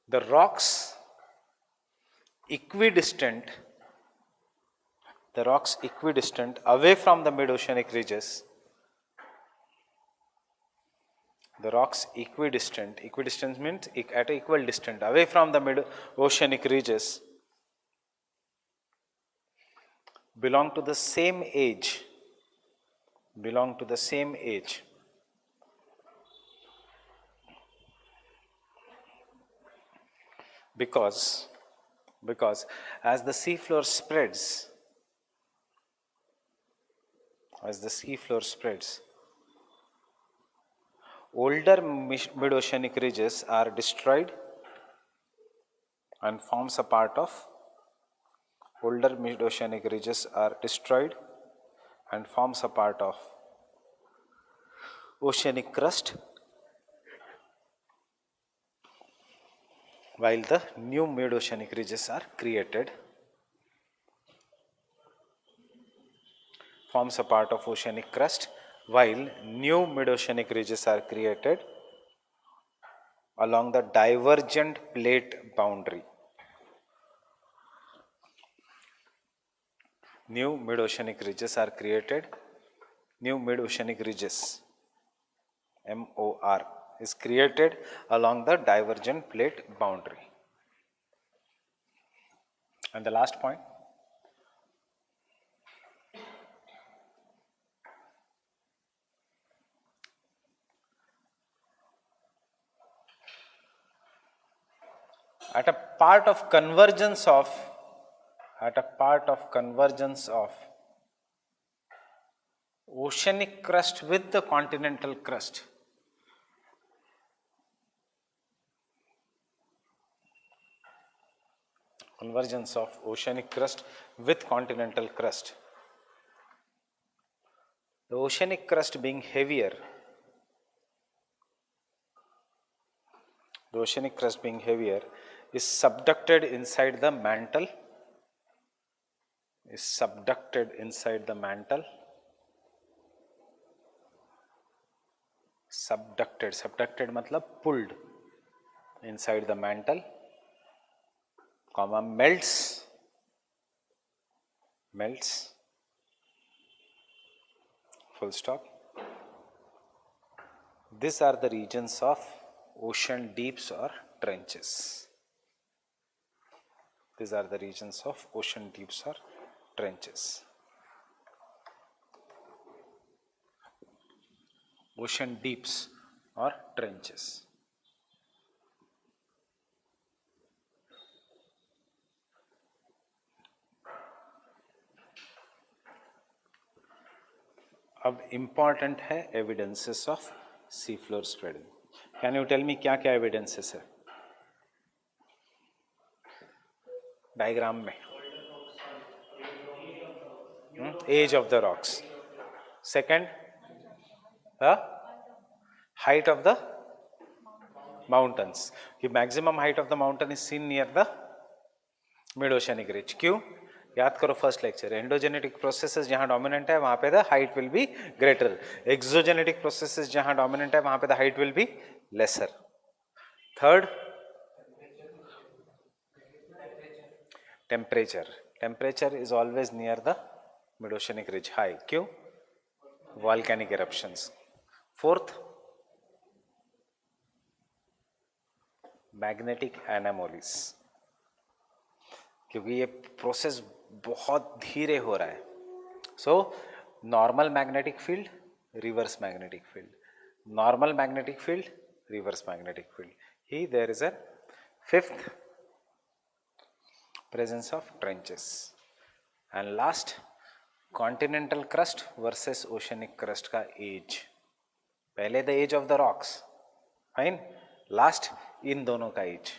The rocks equidistant away from the mid-oceanic ridges. The rocks equidistant means at equal distance away from the mid-oceanic ridges belong to the same age because as the seafloor spreads, older mid-oceanic ridges are destroyed and forms a part of oceanic crust, while the new mid-oceanic ridges are created. Forms a part of oceanic crust while new mid-oceanic ridges are created along the divergent plate boundary. New mid-oceanic ridges, MOR, is created along the divergent plate boundary. And the last point. At a part of convergence of at a part of convergence of oceanic crust with the continental crust. Convergence of oceanic crust with continental crust. The oceanic crust being heavier, is subducted inside the mantle, subducted मतलब pulled inside the mantle, comma, melts, full stop. These are the regions of ocean deeps or trenches. These are the regions of ocean deeps or trenches. Ocean deeps or trenches. अब important है evidences of sea floor spreading. Can you tell me क्या क्या evidences है diagram में? Age of the rocks. Second, height of the mountains. The maximum height of the mountain is seen near the mid-oceanic ridge. क्यों? याद करो first lecture, endogenetic processes जहां dominant है वहां पे the height will be greater, exogenetic processes जहां dominant है वहां पे the height will be lesser. Third, temperature is always near the mid oceanic ridge high. क्यों? Volcanic eruptions. Fourth, magnetic anomalies, क्योंकि ये प्रोसेस बहुत धीरे हो रहा है. So normal magnetic field, reverse magnetic field, normal magnetic field, reverse magnetic field. He there is a fifth, presence of trenches. And last, continental crust versus oceanic crust का age. पहले the age of the rocks, fine. Last इन दोनों का age,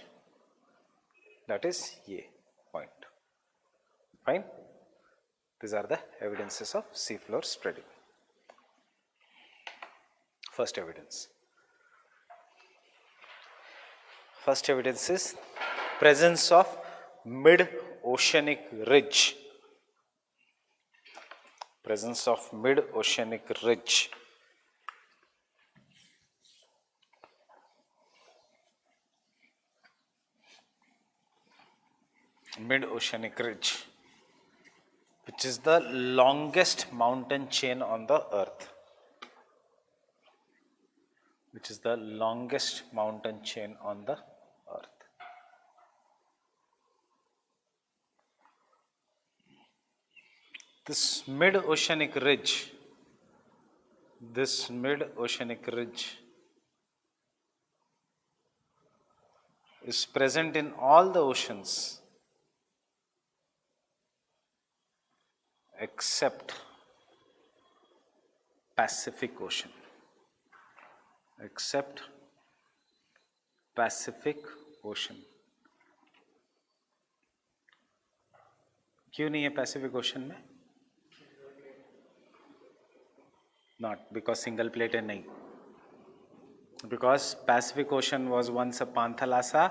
that is ये point. Fine. These are the evidences of seafloor spreading. First evidence is presence of mid-oceanic ridge. Mid-oceanic ridge, which is the longest mountain chain on the earth. This mid-oceanic ridge is present in all the oceans except Pacific Ocean. क्यों नहीं है Pacific ocean में? Not because single plate है, नहीं. Because Pacific Ocean was once a Panthalassa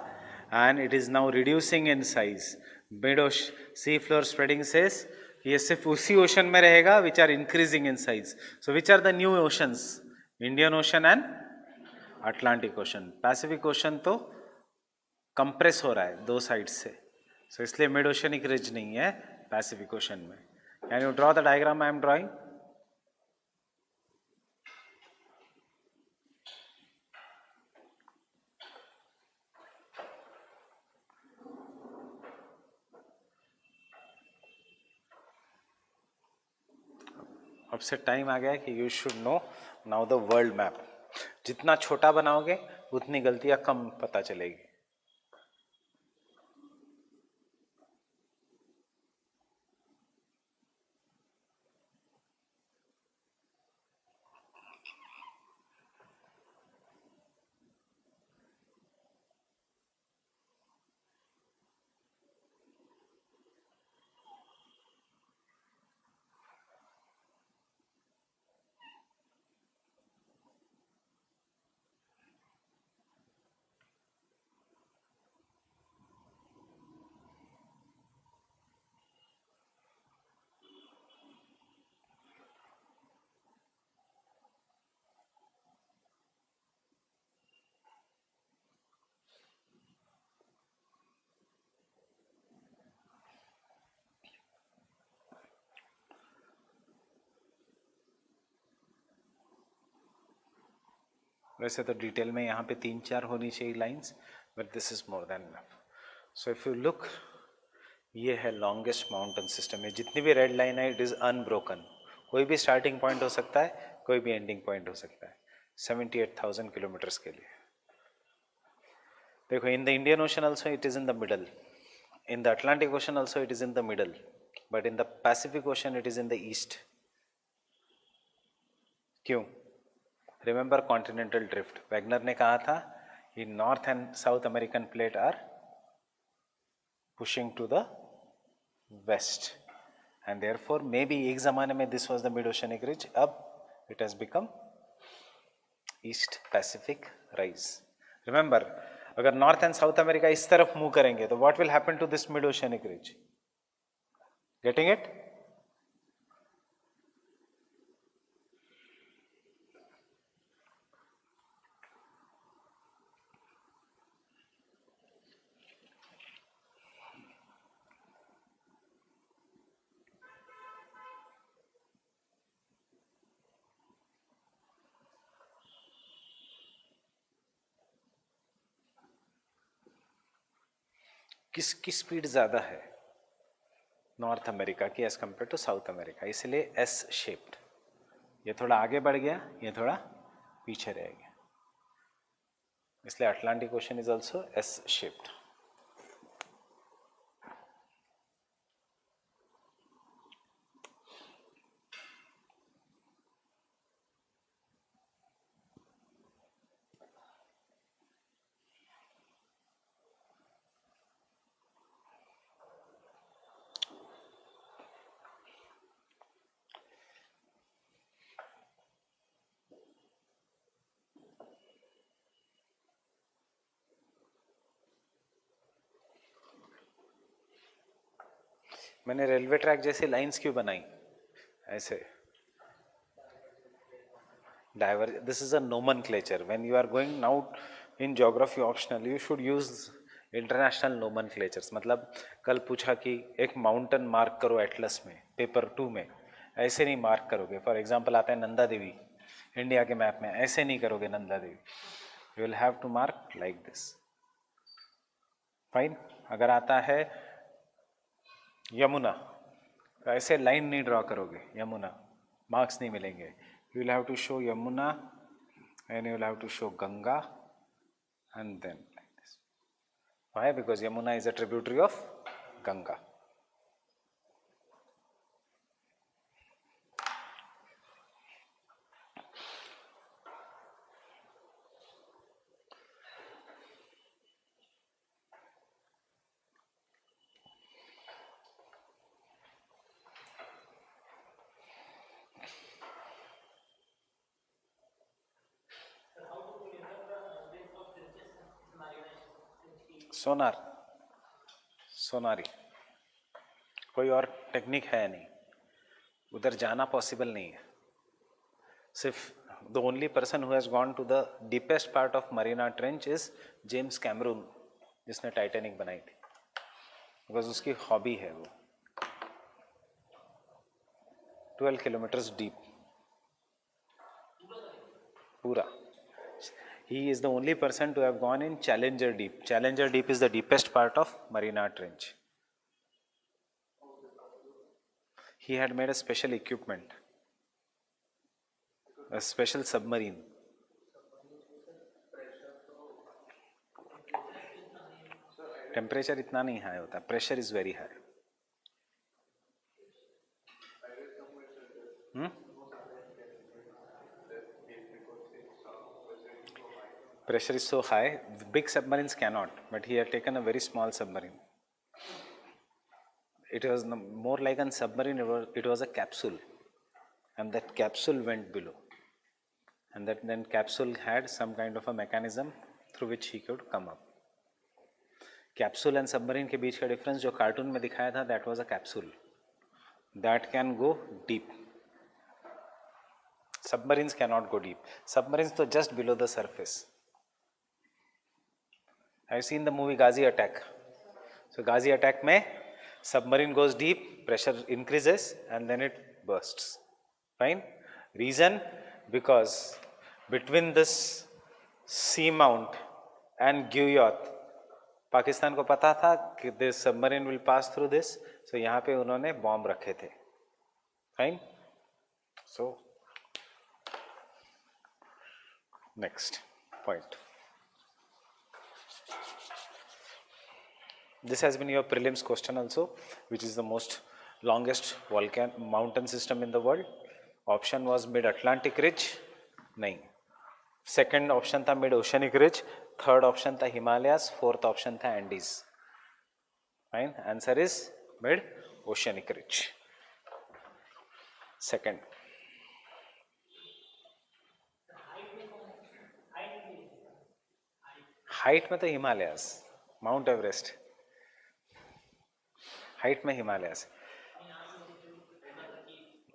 and it is now reducing in size. Mid-ocean sea floor spreading says ये सिर्फ उसी ocean में रहेगा which are increasing in size. So which are the new oceans? Indian Ocean and Atlantic Ocean. Pacific Ocean तो compress हो रहा है दो साइड से, so इसलिए मिड ओशनिक रिज नहीं है पैसिफिक ओशन में. Can you draw the diagram I am drawing? अब से टाइम आ गया है कि you should know now the world map. जितना छोटा बनाओगे उतनी गलतियां कम पता चलेगी. वैसे तो डिटेल में यहाँ पे 3-4 होनी चाहिए lines, but this is more than enough. So if you look, ये है लॉन्गेस्ट माउंटेन सिस्टम. ये जितनी भी रेड लाइन है इट इज़ अनब्रोकन. कोई भी स्टार्टिंग पॉइंट हो सकता है, कोई भी एंडिंग पॉइंट हो सकता है. 78,000 किलोमीटर्स के लिए. देखो, in the Indian ocean also it is in the middle, in the Atlantic ocean also it is in the middle, but in the Pacific ocean it is in the east. क्यों? Remember continental drift. Wegener ने कहा था कि north and south American plate are pushing to the west, and therefore maybe एक जमाने में this was the mid oceanic ridge, अब it has become east Pacific rise. Remember, अगर North and south America इस तरफ move करेंगे तो what will happen to this mid oceanic ridge? Getting it? किसकी स्पीड ज़्यादा है नॉर्थ अमेरिका की as compare to South America? इसलिए एस शेप्ड. ये थोड़ा आगे बढ़ गया, ये थोड़ा पीछे रह गया, इसलिए Atlantic ocean is also S shaped. मैंने रेलवे ट्रैक जैसी लाइंस क्यों बनाई ऐसे? Diver, this is a nomenclature. When you are going now in geography optional, you should use international nomenclatures. मतलब कल पूछा कि एक माउंटेन मार्क करो एटलस में, पेपर 2 में, ऐसे नहीं मार्क करोगे. फॉर एग्जाम्पल आता है नंदा देवी इंडिया के मैप में, ऐसे नहीं करोगे Nanda Devi. You will have to mark like this. Fine. अगर आता है यमुना, तो ऐसे लाइन नहीं ड्रॉ करोगे यमुना, मार्क्स नहीं मिलेंगे. You will have to show Yamuna and you will have to show Ganga and then like this. Why? Because Yamuna is a tributary of Ganga. Sonar, सोनारी, कोई और टेक्निक है नहीं, उधर जाना पॉसिबल नहीं है. सिर्फ the only person who has gone to the deepest part of Marina trench is James Cameron, जिसने टाइटैनिक बनाई थी, बिकॉज उसकी हॉबी है वो. 12 किलोमीटर्स डीप पूरा. He is the only person to have gone in Challenger Deep. Challenger Deep is the deepest part of Marina Trench. He had made a special equipment, a special submarine. Temperature इतना नहीं high होता, pressure is very high. Pressure is so high, big submarines cannot, but he had taken a very small submarine. It was more like a submarine, it was a capsule, and that capsule went below, and that then capsule had some kind of a mechanism through which he could come up. Capsule and submarine के बीच का difference जो cartoon में दिखाया था, that was a capsule that can go deep. Submarines can not go deep. Submarines तो just below the surface. I've seen the movie Ghazi Attack. So Ghazi Attack में submarine goes deep, pressure increases and then it bursts. Fine. Reason? Because between this seamount and guyot, Pakistan को पता था कि this submarine will pass through this, so यहाँ पे उन्होंने bomb रखे थे. Fine. So next point. This has been your prelims question also, which is the most longest mountain system in the world. Option was mid-Atlantic ridge. नहीं. Second option था mid-oceanic ridge. Third option था Himalayas. Fourth option था Andes. Fine. Answer is mid-oceanic ridge. Second. Height में तो Himalayas, mount Everest height में हिमालयास.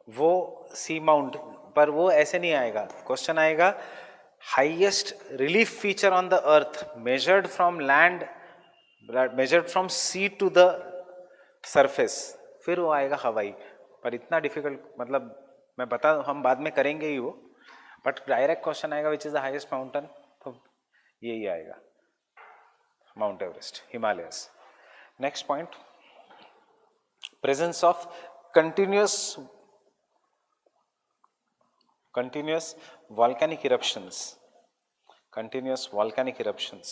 वो सी mount पर वो ऐसे नहीं आएगा. क्वेश्चन आएगा highest relief feature on the earth measured from land, measured from sea to the surface, फिर वो आएगा हवाई. पर इतना डिफिकल्ट, मतलब मैं बता, हम बाद में करेंगे ही वो, बट डायरेक्ट क्वेश्चन आएगा which is the highest mountain, तो यही आएगा mount Everest, Himalayas. Next point, presence of continuous volcanic eruptions. Continuous volcanic eruptions.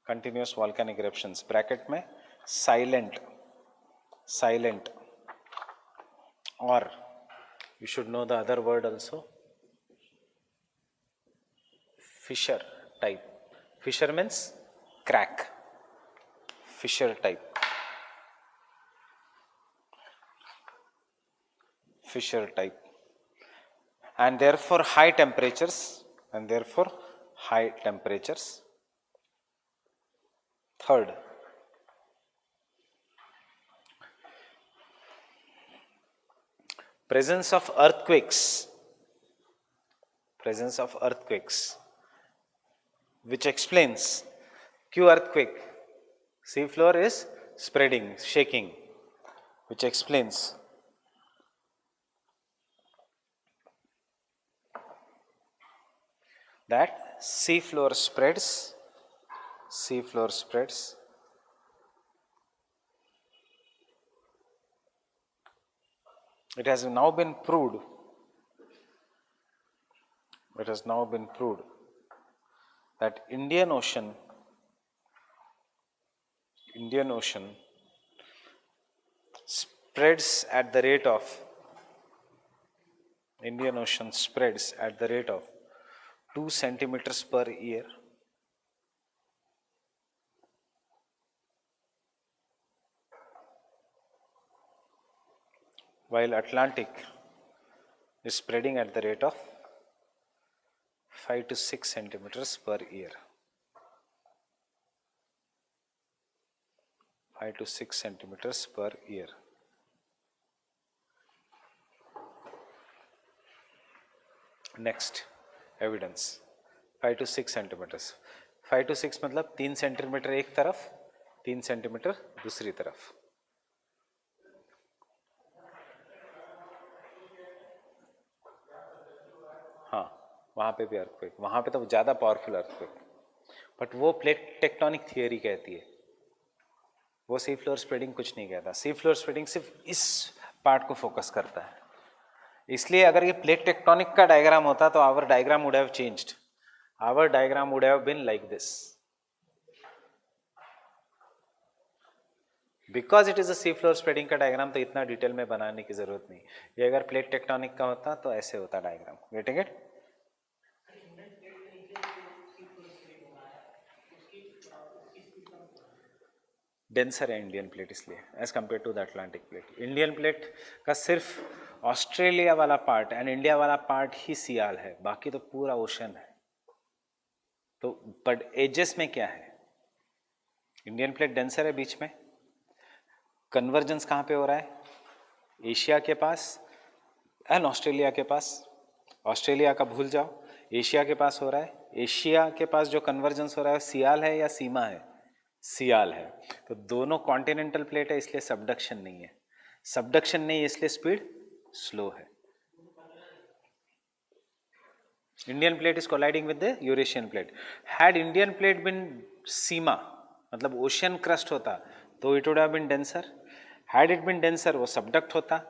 Continuous volcanic eruptions. Bracket में silent. Or you should know the other word also. Fissure type. Fissure means crack. Fissure type. Fissure type. And therefore high temperatures. Third, presence of earthquakes, which explains Q earthquake, sea floor is spreading, shaking, which explains that sea floor spreads. It has now been proved that Indian Ocean spreads at the rate of 2 centimeters per year. While Atlantic is spreading at the rate of 5 to 6 centimeters per year. 5 to 6 centimeters per year. Next, evidence. 5 to 6 centimeters. 5 to 6 मतलब 3 centimetre एक तरफ, 3 centimetre दूसरी तरफ. हाँ, वहाँ पे भी earthquake, वहाँ पे तो ज़्यादा पावरफुल अर्थक्वेक, बट वो प्लेट टेक्टोनिक थियरी कहती है, वो सी फ्लोर स्प्रेडिंग कुछ नहीं कहता. सी फ्लोर स्प्रेडिंग सिर्फ इस पार्ट को फोकस करता है. इसलिए अगर ये प्लेट टेक्टोनिक का डायग्राम होता तो our diagram would have changed. Our diagram would have been like this. Because it is a sea floor spreading का डायग्राम, तो इतना डिटेल में बनाने की जरूरत नहीं. ये अगर प्लेट टेक्टोनिक का होता तो ऐसे होता डायग्राम. Getting it? डेंसर है इंडियन प्लेट इसलिए as compare to the Atlantic plate. Indian plate का सिर्फ ऑस्ट्रेलिया वाला पार्ट एंड इंडिया वाला पार्ट ही सियाल है, बाकी तो पूरा ओशन है. तो बट एजेस में क्या है, इंडियन प्लेट डेंसर है बीच में. कन्वर्जेंस कहाँ पे हो रहा है? एशिया के पास एंड ऑस्ट्रेलिया के पास. ऑस्ट्रेलिया का भूल जाओ, एशिया के पास हो रहा है. एशिया के पास जो कन्वर्जेंस हो रहा है सियाल है या सीमा है? सियाल है. तो दोनों कॉन्टिनेंटल प्लेट है, इसलिए सबडक्शन नहीं है. सबडक्शन नहीं इसलिए स्पीड स्लो है. Indian plate is colliding with the Eurasian plate. Had Indian plate been sima मतलब ओशियन क्रस्ट होता तो it would have been denser. Had it been denser वो सबडक्ट होता.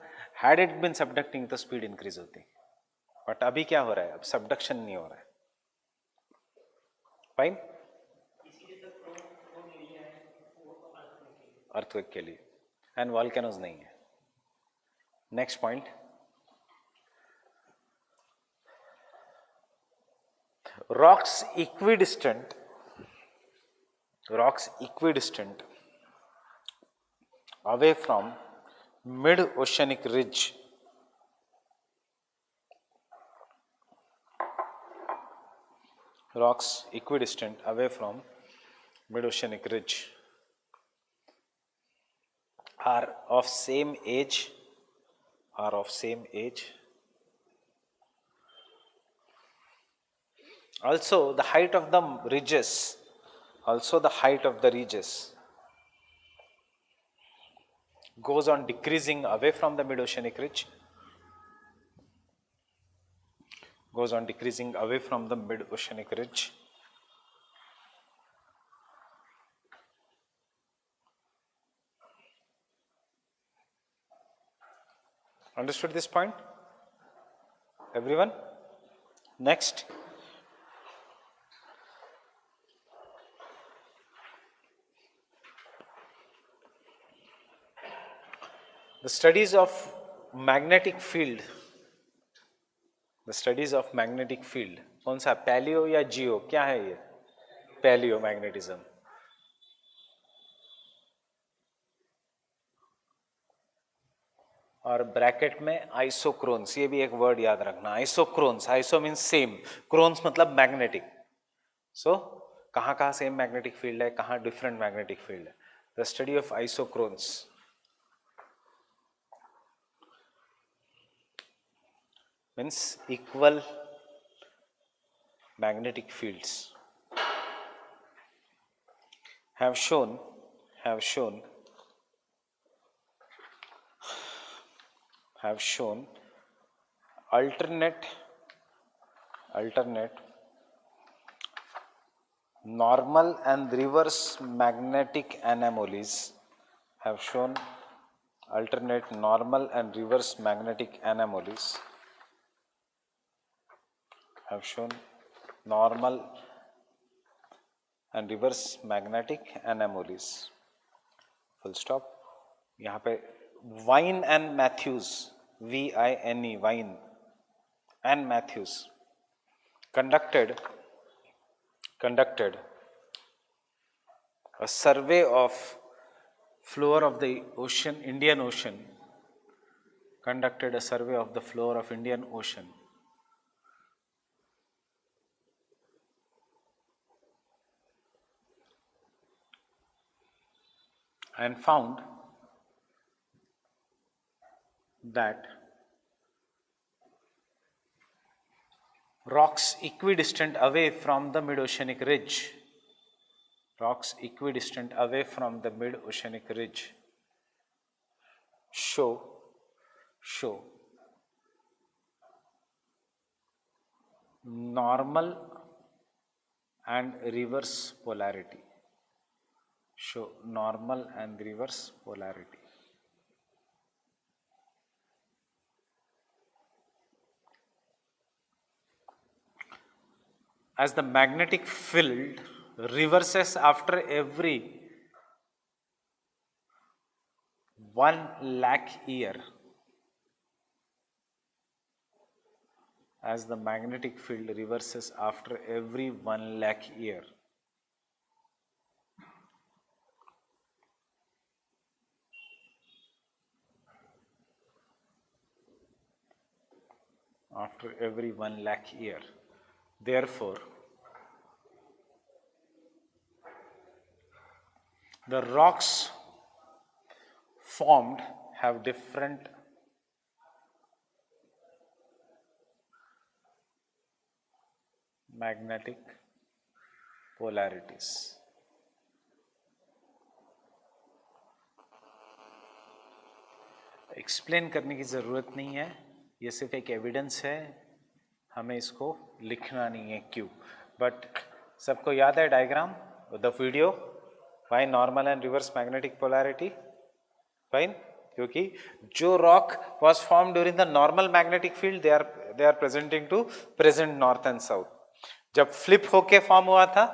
हैड इट बीन सबडक्टिंग तो speed increase होती. But अभी क्या हो रहा है, अब सबडक्शन नहीं हो रहा है. फाइन. अर्थक्वेक के लिए एंड वॉल्केनोज नहीं है. Next point. Rocks equidistant away from mid-oceanic ridge are of same age. Also the height of the ridges goes on decreasing away from the mid-oceanic ridge. Understood this point, everyone? Next. The studies of magnetic field. कौन सा, palaeo या जियो, क्या है ये? Palaeo magnetism. और bracket में आइसोक्रोन्स, ये भी एक वर्ड याद रखना. Isochrons, iso means same, chrons मतलब मैग्नेटिक. सो कहाँ सेम मैग्नेटिक फील्ड है, कहाँ डिफरेंट मैग्नेटिक फील्ड है. The study of isochrons means equal magnetic fields have shown alternate normal and reverse magnetic anomalies. Full stop. यहाँ पे Wine and Matthews, V-I-N-E, Wine and Matthews conducted a survey of floor of the Indian Ocean. And found that rocks equidistant away from the mid-oceanic ridge show normal and reverse polarity. As the magnetic field reverses after every 1,00,000 year. As the magnetic field reverses after every 1,00,000 year. Therefore, the rocks formed have different magnetic polarities. Explain करने की ज़रूरत नहीं है, ये सिर्फ एक evidence है, हमें इसको लिखना नहीं है क्यों. बट सबको याद है diagram the video, why normal and reverse magnetic polarity. Fine, क्योंकि जो rock was form during the normal magnetic field they are presenting to present north and south. जब फ्लिप होके फॉर्म हुआ था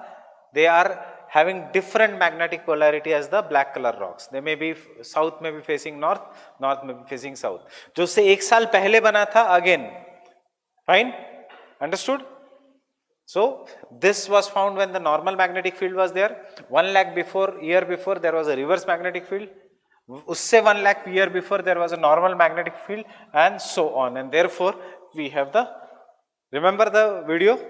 they are having different magnetic polarity as the black color rocks. They may be south may be facing north, north may be facing south. जो उससे एक साल पहले बना था again. Fine? Understood? So this was found when the normal magnetic field was there. 1 lakh year before there was a reverse magnetic field. उससे 1 lakh year before there was a normal magnetic field and so on. And therefore we have the, remember the video?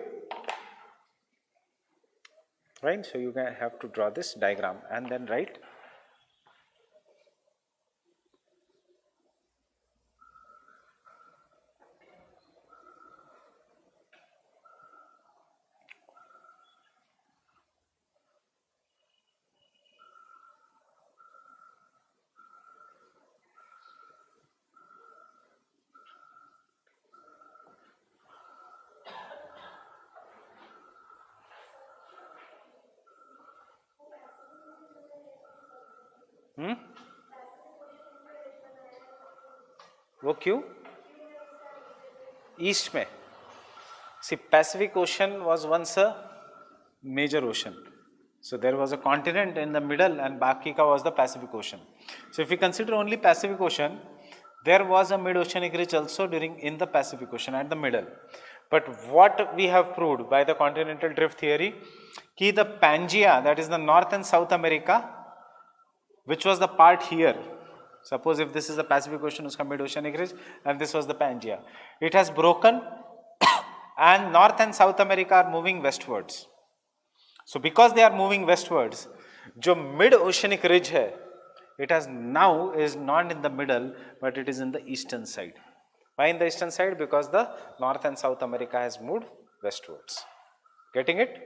Right, so you can have to draw this diagram and then write. वो क्यों? East में. See, Pacific Ocean was once a major ocean. So there was a continent in the middle and बाकी का was the Pacific Ocean. So if we consider only Pacific Ocean, there was a mid-oceanic ridge also in the Pacific Ocean at the middle. But what we have proved by the continental drift theory, कि the Pangaea, that is the North and South America, which was the part here. Suppose if this is the Pacific Ocean, uska mid-oceanic ridge, and this was the Pangaea. It has broken and North and South America are moving westwards. So because they are moving westwards, जो mid-oceanic ridge है, it has now is not in the middle, but it is in the eastern side. Why in the eastern side? Because the North and South America has moved westwards. Getting it?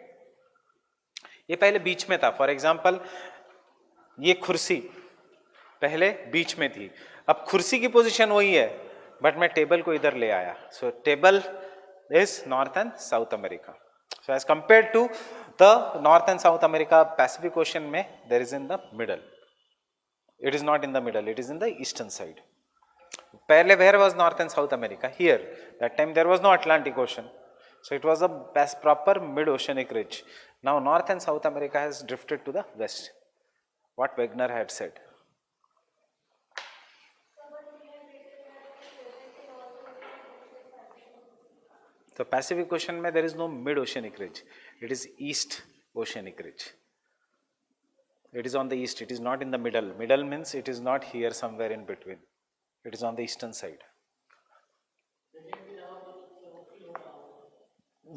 ये पहले बीच में था. For example, ये कुर्सी पहले बीच में थी, अब कुर्सी की पोजीशन वही है, बट मैं टेबल को इधर ले आया. So table is north and south America. So as compare to the north and south America, Pacific ocean में there is in the middle. It is not in the middle, it is in the eastern side. पहले where was north and south America? Here. That time there was no Atlantic ocean, so it was a proper mid-oceanic ridge. Now North and South America has drifted to the west. What Wegener had said. So Pacific Ocean में there is no mid-oceanic ridge. It is East Oceanic ridge. It is on the east. It is not in the middle. Middle means it is not here somewhere in between. It is on the eastern side.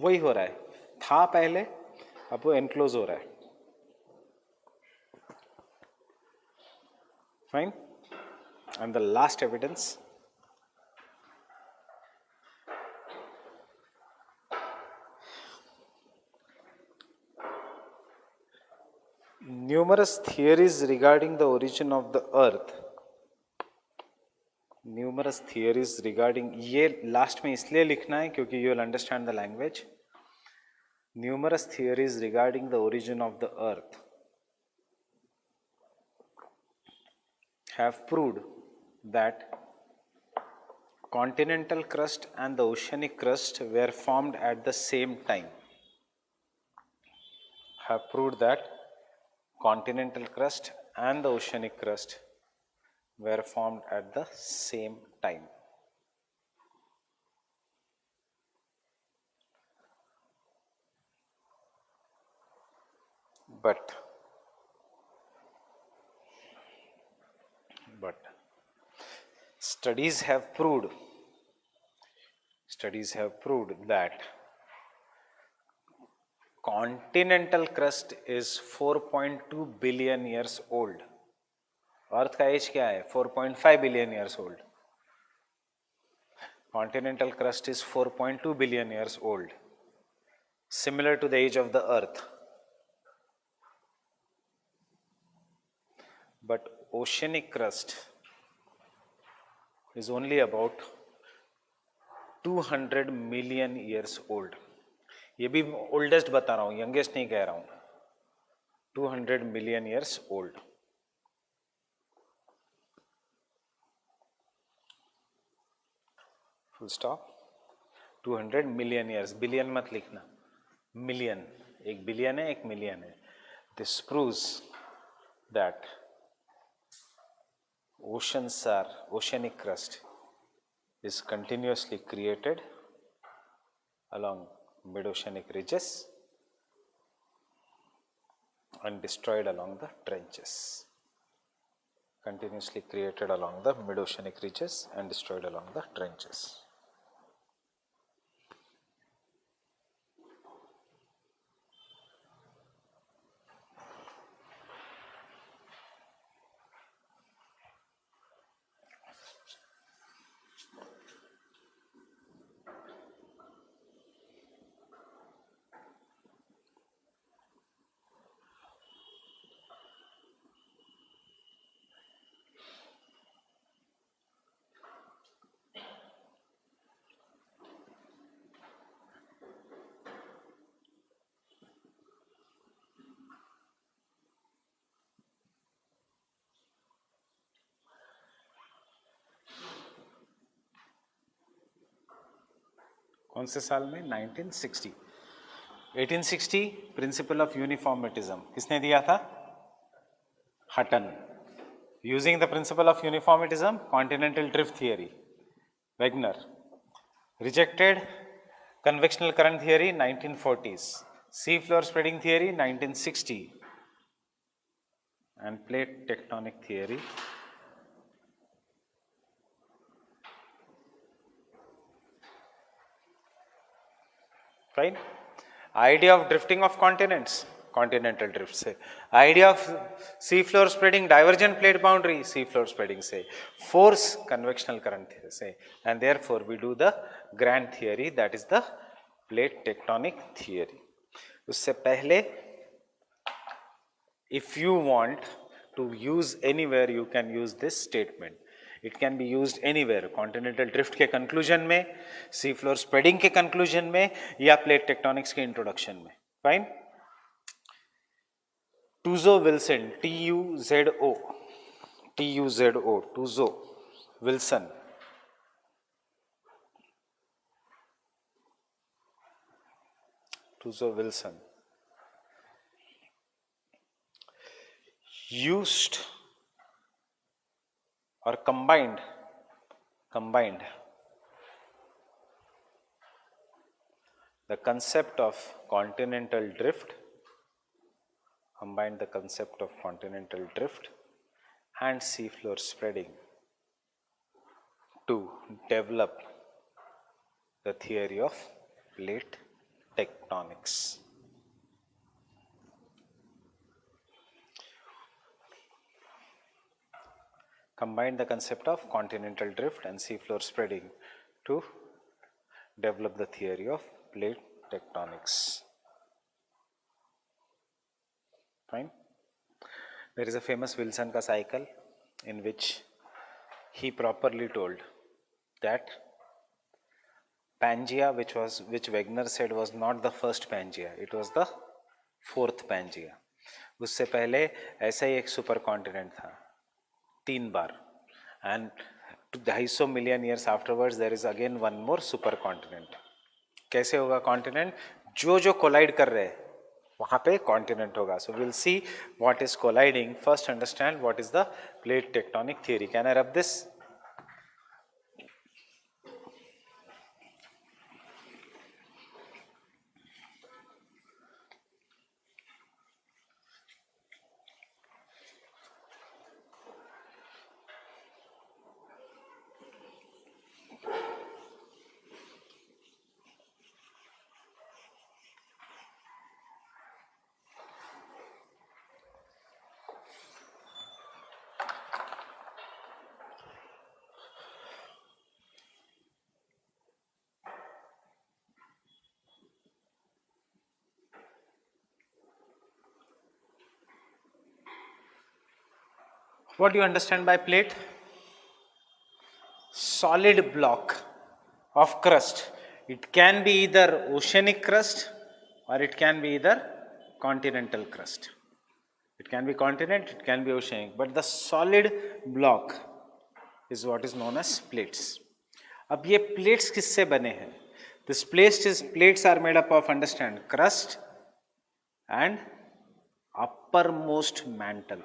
वही हो रहा है, था पहले, अब वो enclose हो रहा है. Fine. And the last evidence. Numerous theories regarding the origin of the earth. Numerous theories regarding, ये लास्ट में इसलिए लिखना है क्योंकि you will understand the language. Numerous theories regarding the origin of the earth have proved that continental crust and the oceanic crust were formed at the same time. Have proved that continental crust and the oceanic crust were formed at the same time. But studies have proved that continental crust is 4.2 billion years old. अर्थ का as क्या है? 4.5 billion years old. Continental crust is 4.2 billion years old, similar to the age of the earth. But oceanic crust is only about 200 million years old. ये भी oldest बता रहा हूँ, youngest नहीं कह रहा हूँ. 200 million years old. Full stop. 200 million years. Billion मत लिखना, मिलियन. एक बिलियन है, एक मिलियन है. This proves that oceanic crust is continuously created along mid-oceanic ridges and destroyed along the trenches. Continuously created along the mid-oceanic ridges and destroyed along the trenches. कौन से साल में? 1960. 1860 प्रिंसिपल ऑफ यूनिफॉर्मिटिज्म किसने दिया था? Hutton. Using the principle of uniformitarianism, continental drift theory, Wegener. Rejected convectional current theory 1940s, sea floor spreading theory 1960, and plate tectonic theory fine. Idea of drifting of continents, continental drift से. Idea of sea floor spreading, divergent plate boundary, sea floor spreading से. Force, convectional current से. And therefore we do the grand theory, that is the plate tectonic theory. उससे पहले, if you want to use anywhere, you can use this statement. It can be used anywhere. Continental drift के conclusion में, सी floor spreading के conclusion में, या plate tectonics के introduction में. Fine. टूजो Wilson, TUZO, टूजो Wilson. टूजो Wilson used or combined the concept of continental drift, and sea floor spreading to develop the theory of plate tectonics. Combined the concept of continental drift and sea floor spreading to develop the theory of plate tectonics. Fine. There is a famous Wilson ka cycle in which he properly told that Pangea, which Wegener said was not the first Pangea, it was the fourth Pangea. उससे पहले ऐसा ही एक super continent था 3 बार, and 250 million years afterwards there is again one more super continent. कैसे होगा continent? जो collide कर रहे हैं वहां पे कॉन्टिनेंट होगा. So will see what is colliding. First understand what is the plate tectonic theory. Can I rub this? What do you understand by plate? solid block of crust. It can be either oceanic crust or it can be either continental crust. It can be continent, it can be oceanic, but the solid block is what is known as plates. अब ये plates किससे बने हैं? This plates are made up of, understand, crust and uppermost mantle.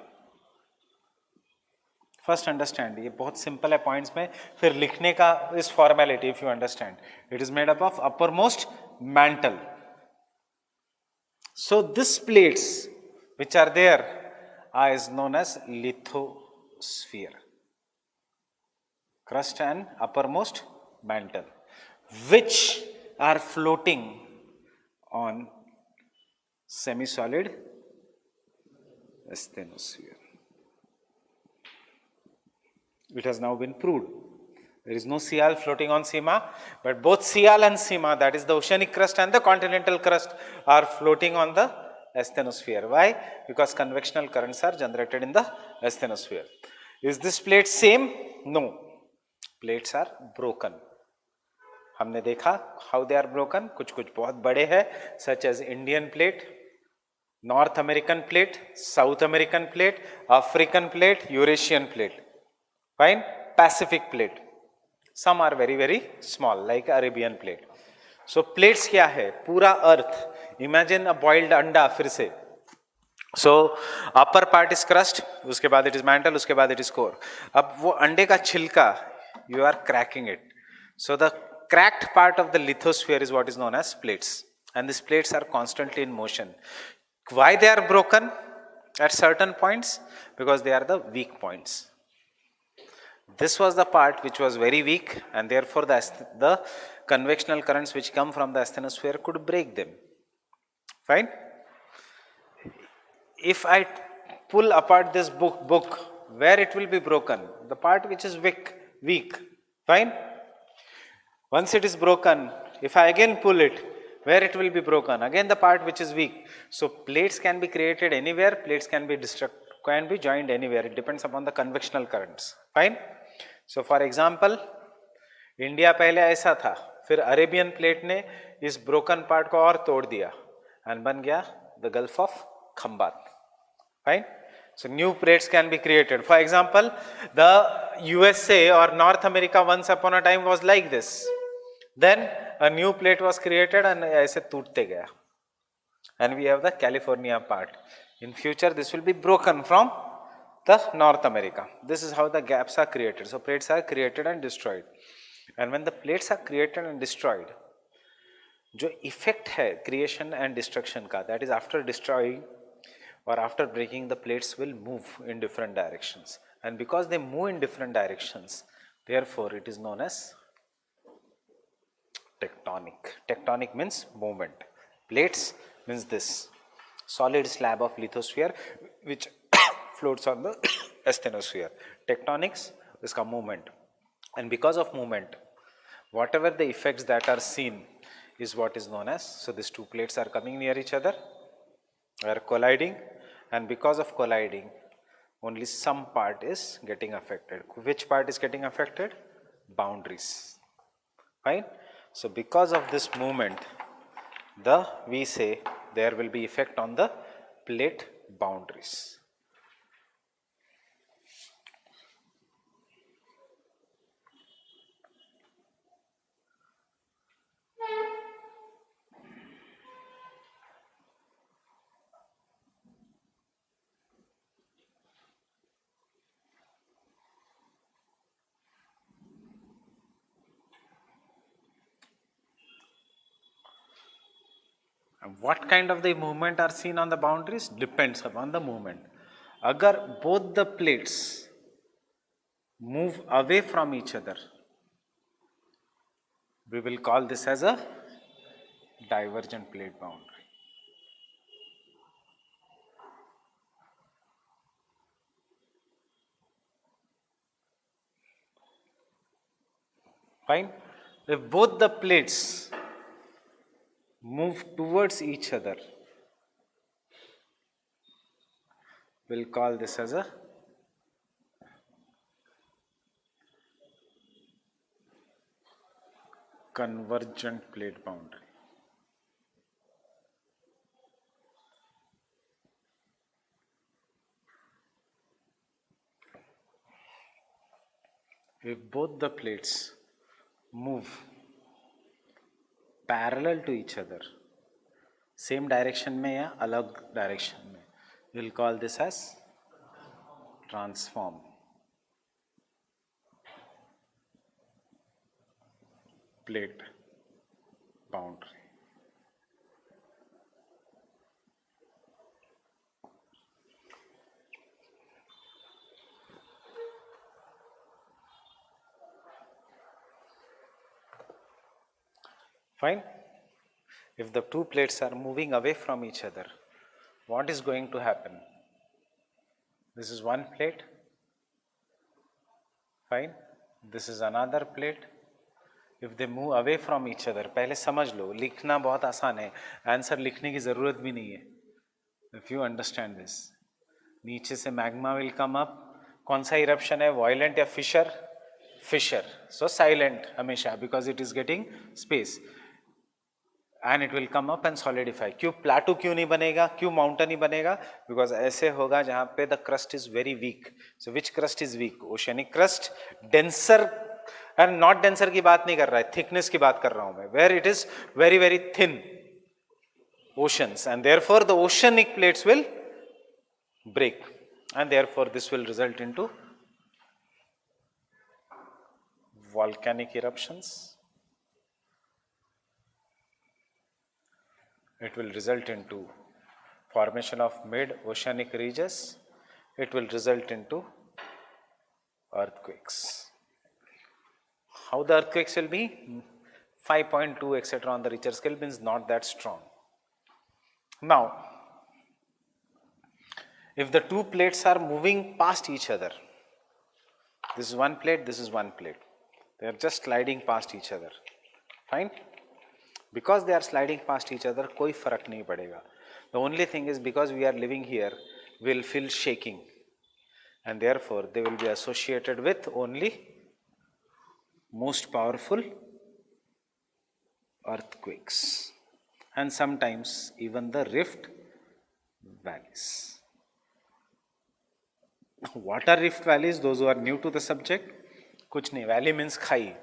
First understand, ये बहुत simple है points में, फिर लिखने का इस formality if you understand. It is made up of upper most mantle. So this plates which are there are is known as lithosphere. crust and uppermost mantle, which are floating on semi-solid asthenosphere. It has now been proved. There is no Sial floating on Sima, but both Sial and Sima, that is the oceanic crust and the continental crust, are floating on the asthenosphere. Why? Because convectional currents are generated in the asthenosphere. Is this plate same? No. Plates are broken. हमने देखा how they are broken. कुछ कुछ बहुत बड़े हैं, such as Indian plate, North American plate, South American plate, African plate, Eurasian plate. Fine. Pacific plate. Some are very very small like Arabian plate. So plates क्या है? पूरा अर्थ. Imagine a boiled अंडा फिर से. So upper part is crust, उसके बाद it is mantle, उसके बाद it is core. अब वो अंडे का छिलका, you are cracking it. So the cracked part of the lithosphere is what is known as plates, and these plates are constantly in motion. Why they are broken at certain points? Because they are the weak points. This was the part which was very weak, and therefore the convectional currents which come from the asthenosphere could break them. Fine. If I pull apart this book, where it will be broken? The part which is weak. Fine. Once it is broken, if I again pull it, where it will be broken? Again the part which is weak. So plates can be created anywhere, plates can be joined anywhere. It depends upon the convectional currents. Fine. So for example, India पहले ऐसा था, फिर Arabian plate ने इस broken part को और तोड़ दिया एंड बन गया the gulf of Khambhat. Fine. So new plates can be created. For example, the USA or North America once upon a time was like this. Then a new plate was created and ऐसे टूटते गया. And we have the California part. In future, this will be broken from the North America. This is how the gaps are created. So plates are created and destroyed. And when the plates are created and destroyed, जो effect है creation and destruction का, that is after destroying or after breaking, the plates will move in different directions. And because they move in different directions, therefore it is known as tectonic. Tectonic means movement. Plates means this solid slab of lithosphere which floats on the asthenosphere. Tectonics is का movement. And because of movement, whatever the effects that are seen is what is known as, so these two plates are coming near each other, are colliding, and because of colliding, only some part is getting affected. Which part is getting affected? Boundaries. Fine. So because of this movement, we say there will be effect on the plate boundaries. What kind of the movement are seen on the boundaries? Depends upon the movement. Agar both the plates move away from each other, we will call this as a divergent plate boundary. Fine. If both the plates move towards each other, we'll call this as a convergent plate boundary. If both the plates move parallel to each other, same direction में या अलग direction में, we'll call this as transform plate boundary. Fine. If the two plates are moving away from each other, what is going to happen? This is one plate. Fine. This is another plate. If they move away from each other, पहले समझ लो, लिखना बहुत आसान है, answer लिखने की जरूरत भी नहीं है. If you understand this, नीचे से magma will come up. कौन सा eruption है, violent या fissure? Fissure. So silent हमेशा, because it is getting space. And it will come up and solidify. क्यों plateau क्यों नहीं बनेगा, क्यों mountain नहीं बनेगा? Because ऐसे होगा जहाँ पे the crust is very weak. So which crust is weak? Oceanic crust, denser and not denser की बात नहीं कर रहा है, thickness की बात कर रहा हूँ मैं. Where it is very very thin oceans, and therefore the oceanic plates will break, and therefore this will result into volcanic eruptions. It will result into formation of mid-oceanic ridges. It will result into earthquakes. How the earthquakes will be? 5.2 etc. on the Richter scale means not that strong. Now, if the two plates are moving past each other, this is one plate, this is one plate. They are just sliding past each other. Fine? Because they are sliding past each other, कोई फर्क नहीं पड़ेगा. The only thing is, because we are living here, we will feel shaking, and therefore they will be associated with only most powerful earthquakes, and sometimes even the rift valleys. What are rift valleys? Those who are new to the subject, कुछ नहीं. Valley means खाई.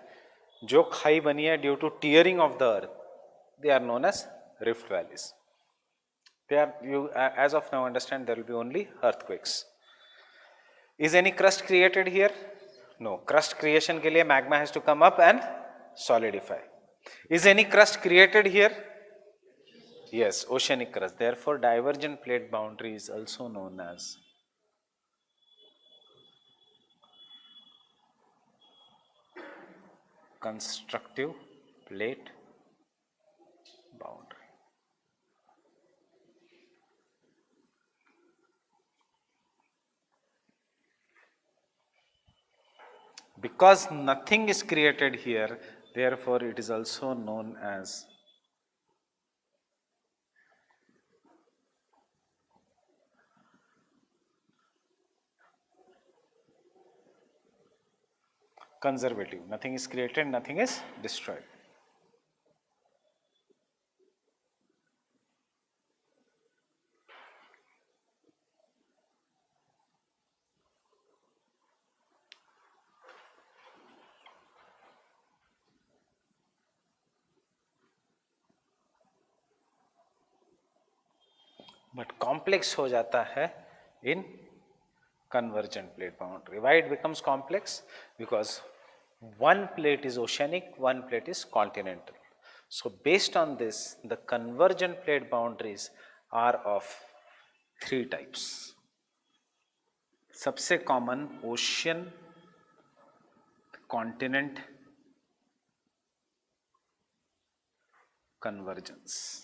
जो खाई बनी है due to tearing of the earth, they are known as rift valleys. They are, you as of now understand, there will be only earthquakes. Is any crust created here? No. Crust creation के लिए magma has to come up and solidify. Is any crust created here? Yes, oceanic crust. Therefore, divergent plate boundary is also known as constructive plate boundary. Because nothing is created here, therefore it is also known as conservative. Nothing is created, nothing is destroyed. But complex हो जाता है in convergent plate boundary. Why it becomes complex? Because one plate is oceanic, one plate is continental. So based on this, the convergent plate boundaries are of three types. सबसे common ocean, continent convergence.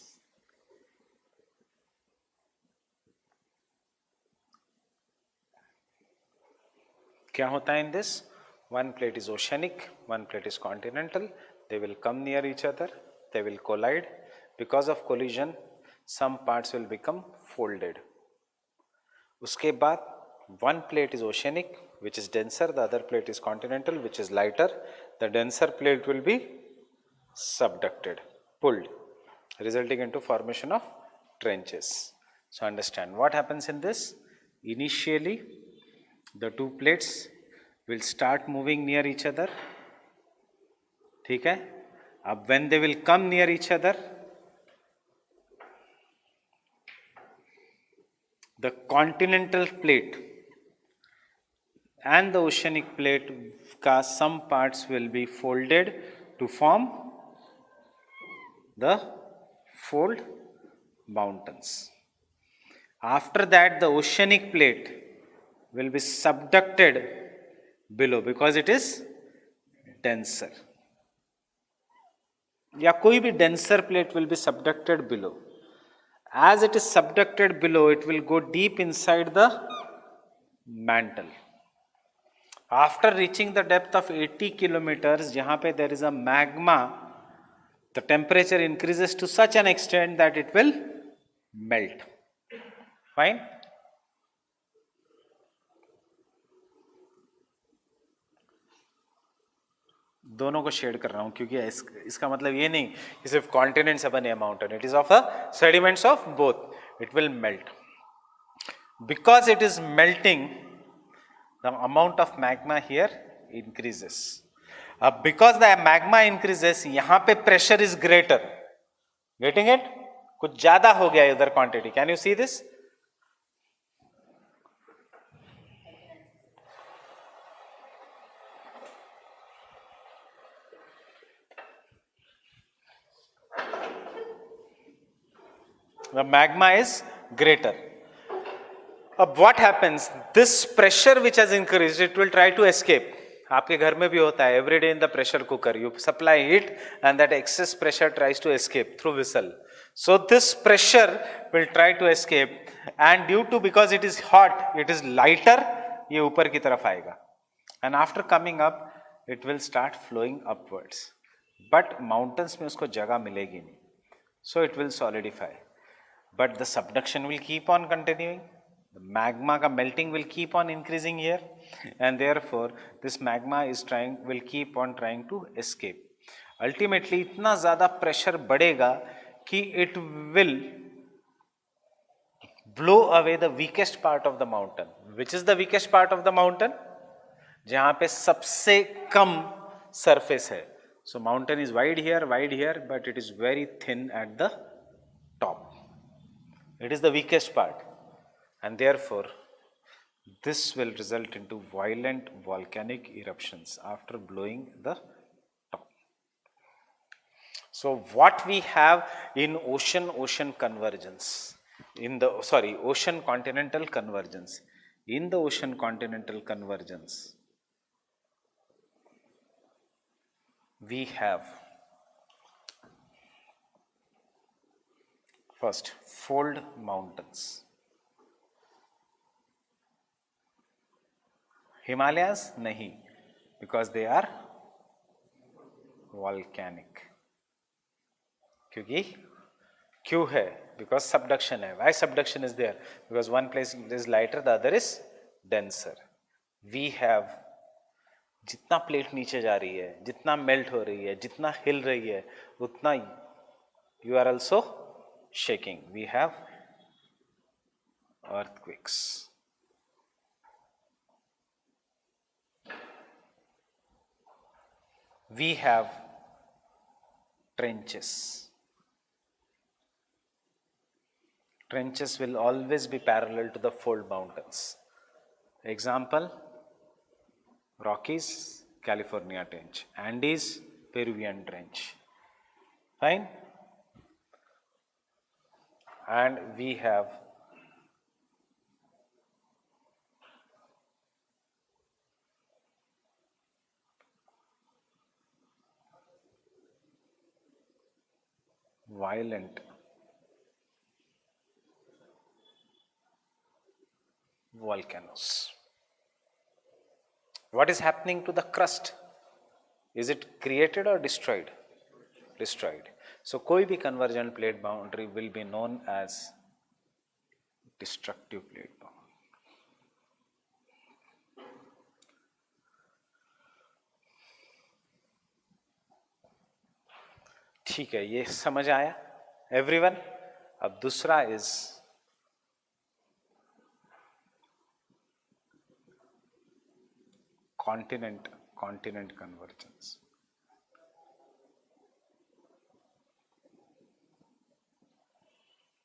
क्या होता है in this? One plate is oceanic, one plate is continental. They will come near each other, they will collide. Because of collision, some parts will become folded. उसके बाद one plate is oceanic, which is denser, the other plate is continental, which is lighter. The denser plate will be subducted, pulled, resulting into formation of trenches. So understand what happens in this. Initially, the two plates will start moving near each other. ठीक है? अब when they will come near each other, the continental plate and the oceanic plate का some parts will be folded to form the fold mountains. After that, the oceanic plate will be subducted below because it is denser. या कोई भी denser plate will be subducted below. As it is subducted below, it will go deep inside the mantle. After reaching the depth of 80 kilometers, जहाँ पे there is a magma, the temperature increases to such an extent that it will melt. Fine? दोनों को shade कर रहा हूं क्योंकि इसका मतलब ये नहीं कि सिर्फ कॉन्टिनेंट्स है बने mountain. It is of the sediments of both. It will melt. Because it is melting, the amount of magma here increases. अब बिकॉज द मैग्मा इंक्रीजेस, यहां पे pressure is greater. Getting it? कुछ ज्यादा हो गया इधर quantity. Can you see this? The magma is greater. What happens? This pressure which has increased, it will try to escape. आपके घर में भी होता है. Every day in the pressure cooker, you supply heat and that excess pressure tries to escape through whistle. So this pressure will try to escape, and due to because it is hot, it is lighter. ये ऊपर की तरफ आएगा. And after coming up, it will start flowing upwards. But mountains में उसको जगह मिलेगी नहीं. So it will solidify. But the subduction will keep on continuing. The magma का melting will keep on increasing here, and therefore this magma will keep on trying to escape. Ultimately इतना ज़्यादा pressure बढ़ेगा कि it will blow away the weakest part of the mountain. Which is the weakest part of the mountain? जहाँ पे सबसे कम surface है. So mountain is wide here, but it is very thin at the top. It is the weakest part, and therefore this will result into violent volcanic eruptions after blowing the top. So what we have in ocean convergence, ocean continental convergence. In the ocean continental convergence, we have first fold mountains. Himalayas nahi, because they are volcanic. क्योंकि क्यों है? Because subduction है. Why subduction is there? Because one place is lighter, the other is denser. We have जितना plate नीचे जा रही है, जितना मेल्ट हो रही है, जितना हिल रही है, उतना you are also shaking. We have earthquakes. We have trenches. Trenches will always be parallel to the fold mountains. Example, Rockies, California Trench. Andes, Peruvian Trench. Fine? And we have violent volcanoes. What is happening to the crust? Is it created or destroyed? Destroyed. So कोई भी convergent plate boundary will be known as destructive plate boundary. ठीक है, ये समझ आया everyone. अब दूसरा is continent convergence.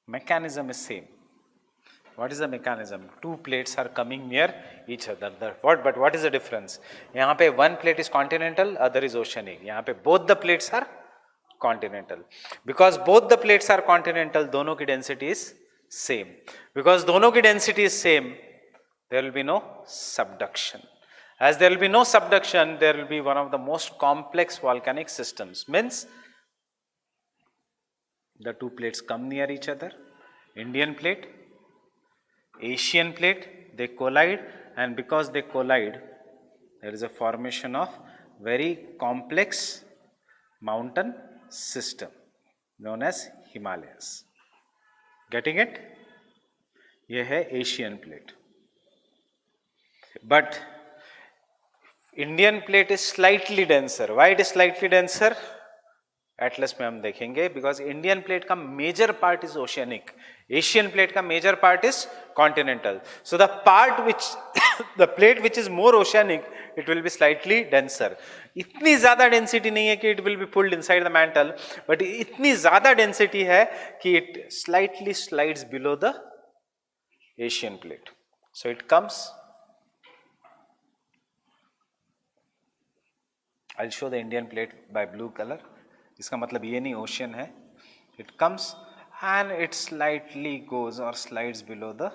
Mechanism is same. What is the mechanism? Two plates are coming near each other. But what is the difference? यहाँ पे one plate is continental, other is oceanic. यहाँ पे both the plates are continental. Because both the plates are continental, दोनों की density is same. Because दोनों की density is same, there will be no subduction. As there will be no subduction, there will be one of the most complex volcanic systems. Means the two plates come near each other, Indian plate, Asian plate, they collide, and because they collide, there is a formation of very complex mountain system known as Himalayas. Getting it? ये है Asian plate. But Indian plate is slightly denser. Why it is slightly denser? एटलस में हम देखेंगे, because Indian plate का major part is oceanic, Asian plate का major part is continental. So the part which the plate which is more oceanic, it will be slightly denser. इतनी ज्यादा density नहीं है कि it will be pulled inside the mantle, but इतनी ज्यादा density है कि it slightly slides below the Asian plate. So it comes, I will show the Indian plate by blue colour. इसका मतलब ये नहीं ओशियन है. It comes and it slightly goes और slides below the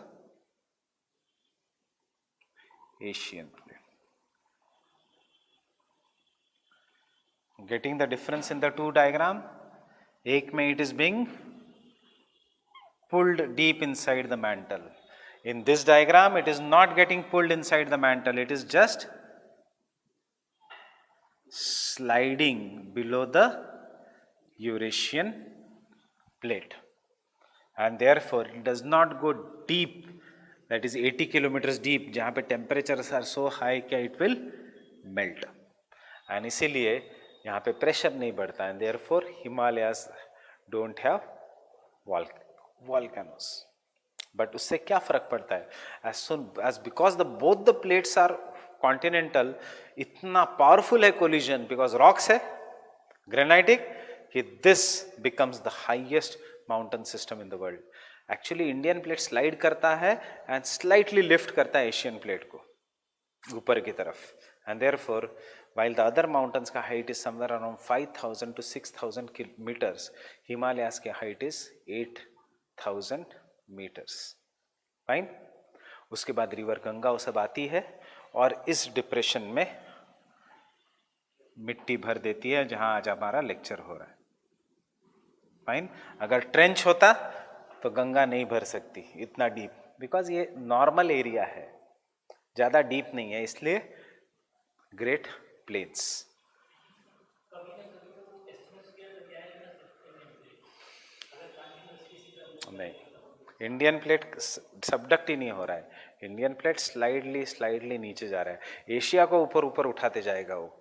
Asian plate. Getting the difference in the two diagram. एक में it is being pulled deep inside the mantle. In this diagram it is not getting pulled inside the mantle, it is just sliding below the Eurasian plate, and therefore it does not go deep, that is 80 kilometers deep, जहाँ पे temperatures are so high कि it will melt, and इसीलिए यहाँ पे pressure नहीं बढ़ता है, and therefore Himalayas don't have volcanoes. But उससे क्या फर्क पड़ता है? As soon as because both the plates are continental, इतना powerful है collision because rocks है granitic कि this becomes the highest mountain system in the world. Actually Indian plate slide करता है and slightly lift करता है Asian plate को ऊपर की तरफ, and therefore while the other mountains का height is somewhere around 5,000 to 6,000 meters, Himalayas के height is 8,000 meters. Fine. उसके बाद रिवर गंगा वो सब आती है और इस डिप्रेशन में मिट्टी भर देती है जहां आज हमारा लेक्चर हो रहा है. फाइन. अगर ट्रेंच होता तो गंगा नहीं भर सकती इतना डीप, बिकॉज ये नॉर्मल एरिया है, ज्यादा डीप नहीं है, इसलिए ग्रेट प्लेन्स. नहीं, इंडियन प्लेट सबडक्ट ही नहीं हो रहा है. इंडियन प्लेट स्लाइडली नीचे जा रहा है. एशिया को ऊपर ऊपर उठाते जाएगा वो.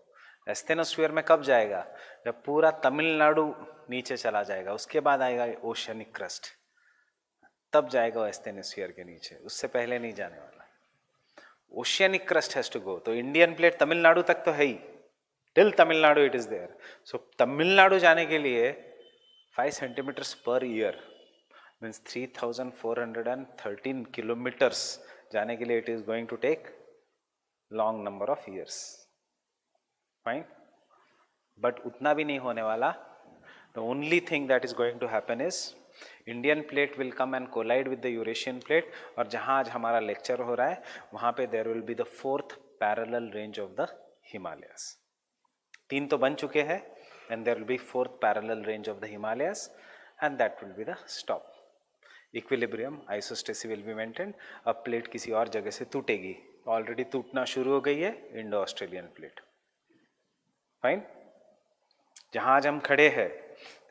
एस्थेनोस्फीयर में कब जाएगा? जब पूरा तमिलनाडु नीचे चला जाएगा, उसके बाद आएगा ओशियनिक क्रस्ट, तब जाएगा एस्थेनोस्फीयर के नीचे, उससे पहले नहीं जाने वाला. Oceanic crust has to go. तो इंडियन प्लेट तमिलनाडु तक तो है ही, till Tamil Nadu it is there. So Tamil Nadu जाने के लिए 5 centimetres per year means 3,413 kilometres जाने के लिए it is going to take long number of years. Fine. But उतना भी नहीं होने वाला. The only thing that is going to happen is Indian plate will come and collide with the Eurasian plate, और जहां आज हमारा लेक्चर हो रहा है वहां पे there will be the 4th parallel range of the Himalayas. 3 तो बन चुके हैं, and there will be 4th parallel range of the Himalayas, and that will be the stop. Equilibrium isostasy will be maintained. अब प्लेट किसी और जगह से टूटेगी, ऑलरेडी टूटना शुरू हो गई है इंडो ऑस्ट्रेलियन प्लेट. फाइन. जहां आज हम खड़े हैं,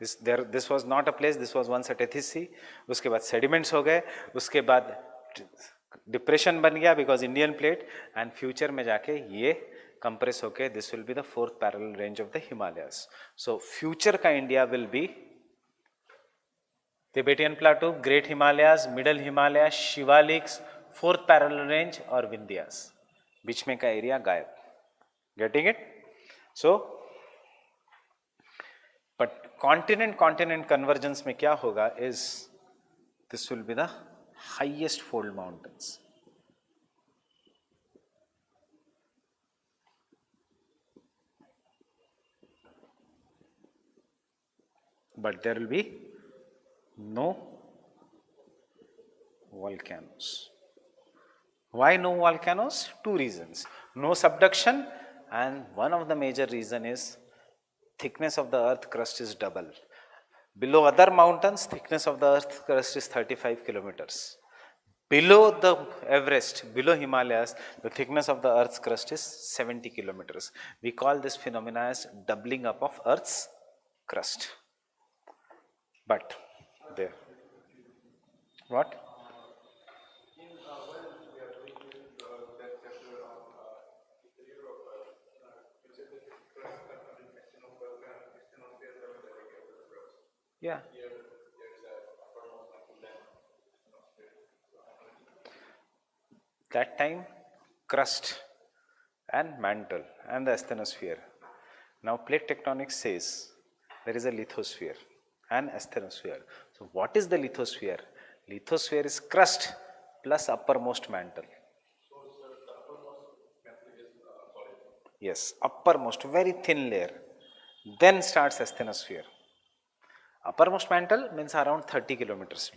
this was not a place, this was once a Tethys sea. उसके बाद सेडिमेंट्स हो गए, उसके बाद डिप्रेशन बन गया because Indian plate, and future में जाके ये कंप्रेस होके this will be the fourth parallel range of the Himalayas. So future का India will be Tibetan Plateau, Great Himalayas, Middle Himalayas, Shivaliks, fourth parallel range और Vindhyas. बीच में का area गायब. Getting it? So, but continent convergence में क्या होगा is this will be the highest fold mountains. But there will be no volcanoes. Why no volcanoes? Two reasons. No subduction, and one of the major reason is thickness of the earth crust is double. Below other mountains, thickness of the earth crust is 35 kilometers. Below the Everest, below Himalayas, the thickness of the earth's crust is 70 kilometers. We call this phenomena as doubling up of earth's crust. But there. What? Yeah. That time, crust and mantle and the asthenosphere. Now, plate tectonics says there is a lithosphere and asthenosphere. So, what is the lithosphere? Lithosphere is crust plus uppermost mantle. Yes, uppermost, very thin layer. Then starts asthenosphere. Uppermost mantle means around 30 kilometers.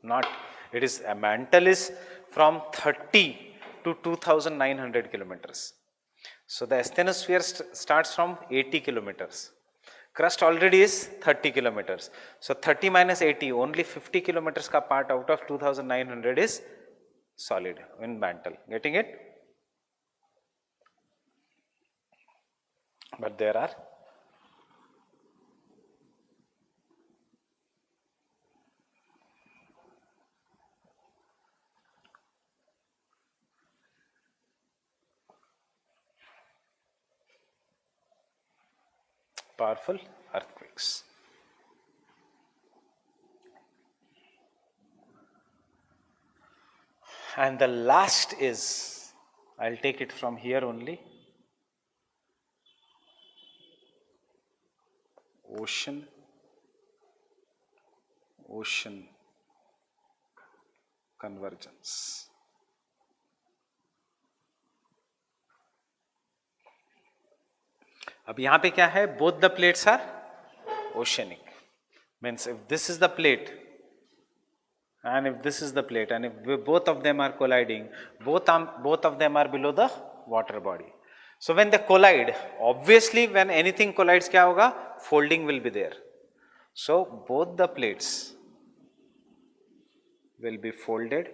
Not, it is, a mantle is from 30 to 2900 kilometers. So the asthenosphere starts from 80 kilometers. Crust already is 30 kilometers. So 30 minus 80, only 50 kilometers ka part out of 2900 is solid in mantle. Getting it? But there are powerful earthquakes. And the last is, I'll take it from here only, ocean convergence. अब यहां पे क्या है? Both the plates are oceanic. Means if this is the plate and if this is the plate and if both of them are colliding, both of them are below the water body. So when they collide, obviously when anything collides क्या होगा? Folding will be there. So both the plates will be folded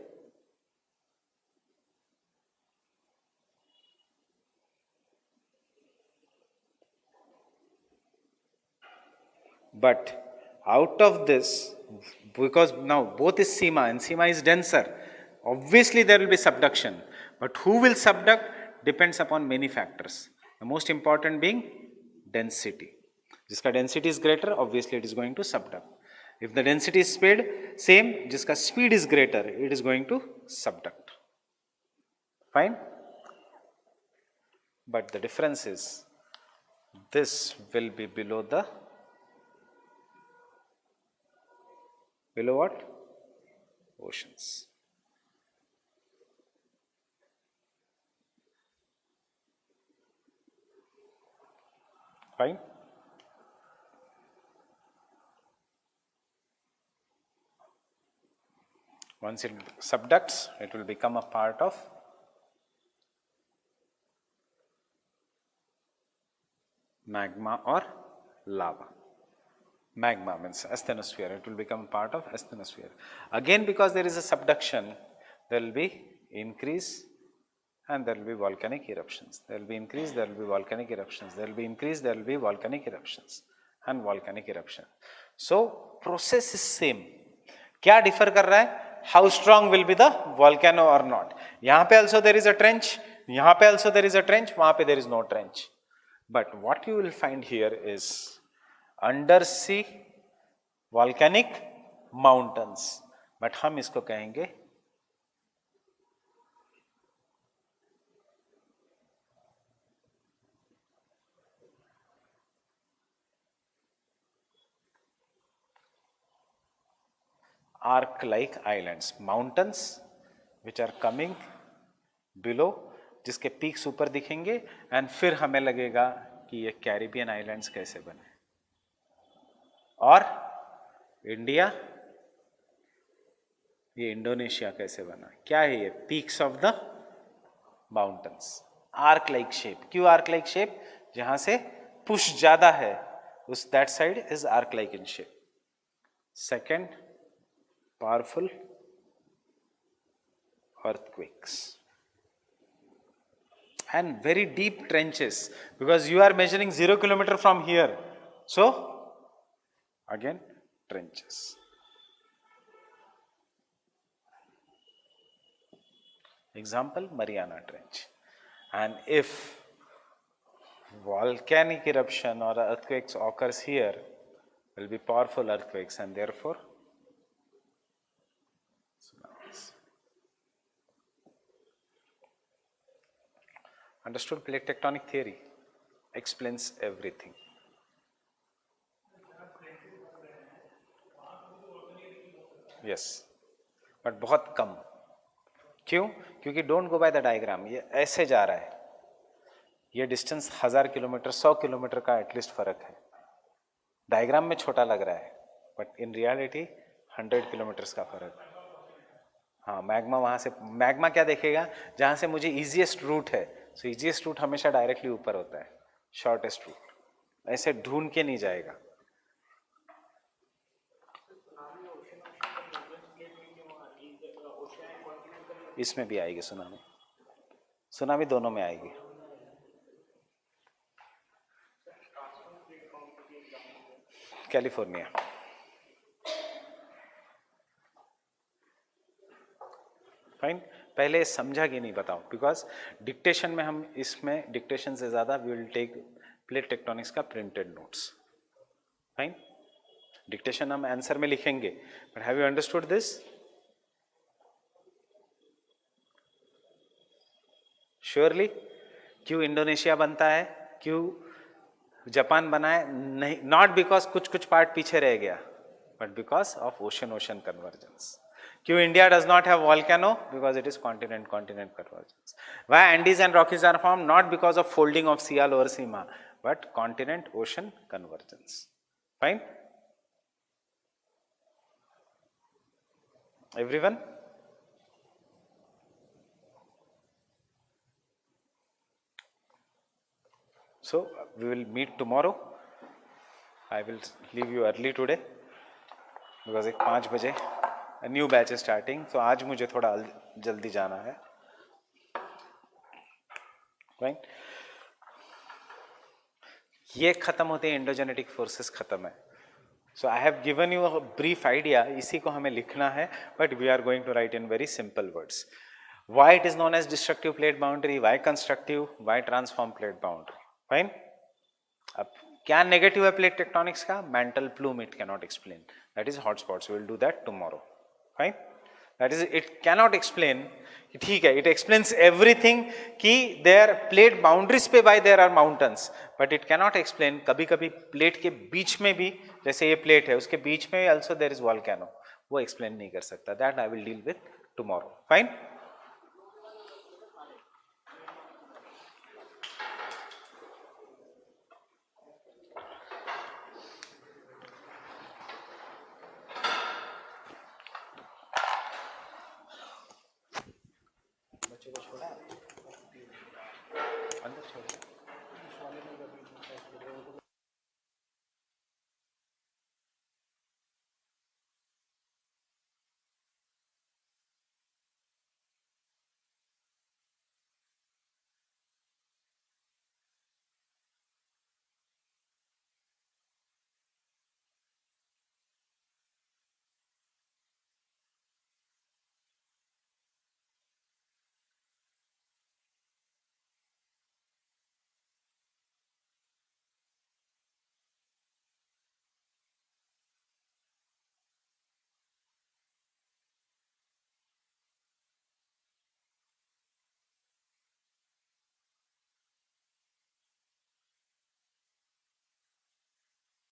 but out of this, because now both is Sima and Sima is denser, obviously there will be subduction, but who will subduct depends upon many factors, the most important being density. जिसका density is greater, obviously it is going to subduct. If the density is same, जिसका speed is greater, it is going to subduct. Fine? But the difference is this will be below what? Oceans. Fine? Once it subducts, it will become a part of magma or lava. Magma means asthenosphere, it will become part of asthenosphere. Again, because there is a subduction, there will be increase and there will be volcanic eruptions. There will be increase, there will be volcanic eruptions. There will be increase, there will be volcanic eruptions and volcanic eruption. So process is same. क्या differ कर रहा है? how strong will be the volcano or not. यहाँ पे also there is a trench, यहाँ पे also there is a trench, वहाँ पे there is no trench. But what you will find here is undersea volcanic mountains. But हम इसको कहेंगे arc-like islands, mountains which are coming below, जिसके peaks ऊपर दिखेंगे, एंड फिर हमें लगेगा कि ये कैरिबियन आइलैंड्स कैसे बने, और इंडिया, ये इंडोनेशिया कैसे बना. क्या है ये? Peaks of the mountains, arc like shape. क्यों आर्क लाइक शेप? जहां से पुश ज्यादा है उस that side is arc like in shape. Second, powerful earthquakes and very deep trenches, because you are measuring 0 kilometer from here, so again trenches. Example, Mariana Trench. And if volcanic eruption or earthquakes occurs here, will be powerful earthquakes and therefore understood. Plate tectonic theory explains everything. Yes, but बहुत कम. क्यों? क्योंकि don't go by the diagram. ये ऐसे जा रहा है, ये distance 1000 kilometre 100 kilometre का एटलीस्ट फर्क है. डायग्राम में छोटा लग रहा है, बट इन रियलिटी 100 किलोमीटर्स का फर्क है. हाँ, मैग्मा वहाँ से, मैग्मा क्या देखेगा? जहाँ से मुझे ईजीएस्ट रूट है, सो ईजीएस्ट रूट हमेशा डायरेक्टली ऊपर होता है, शॉर्टेस्ट रूट ऐसे ढूंढ के नहीं जाएगा. इसमें भी आएगी सुनामी, सुनामी दोनों में आएगी. कैलिफोर्निया. फाइन. पहले समझा कि नहीं बताओ, बिकॉज डिक्टेशन में हम, इसमें डिक्टेशन से ज्यादा we will take plate tectonics का प्रिंटेड नोट्स. फाइन. डिक्टेशन हम आंसर में लिखेंगे, but have you understood this? Surely. क्यों इंडोनेशिया बनता है, क्यों जापान बना है? नहीं, नॉट बिकॉज कुछ कुछ पार्ट पीछे रह गया, but because of ocean ocean convergence. क्यों India does not have volcano? Because it is continent continent convergence. Why Andes and Rockies are form? Not because of folding of sea lower sima, but continent ocean convergence. Fine. Everyone? So we will meet tomorrow. I will leave you early today because एक 5 बजे a new batch is starting. So आज मुझे थोड़ा जल्दी जाना है. Right? ये खत्म होते हैं, एंडोजेनेटिक फोर्सेस खत्म है. So I have given you a brief idea. इसी को हमें लिखना है, but we are going to write in very simple words. Why it is known as destructive plate boundary? Why constructive? Why transform plate boundary? Fine. अब क्या negative है plate tectonics का? Mantle plume it cannot explain, that is hot spots. We will do that tomorrow. Fine. That is, it cannot explain. ठीक है, it explains everything कि their plate boundaries पे by there are mountains, but it cannot explain कभी कभी plate के बीच में भी, जैसे ये प्लेट है उसके बीच में ऑल्सो देयर इज वॉल्केनो, वो एक्सप्लेन नहीं कर सकता. That I will deal with tomorrow. Fine.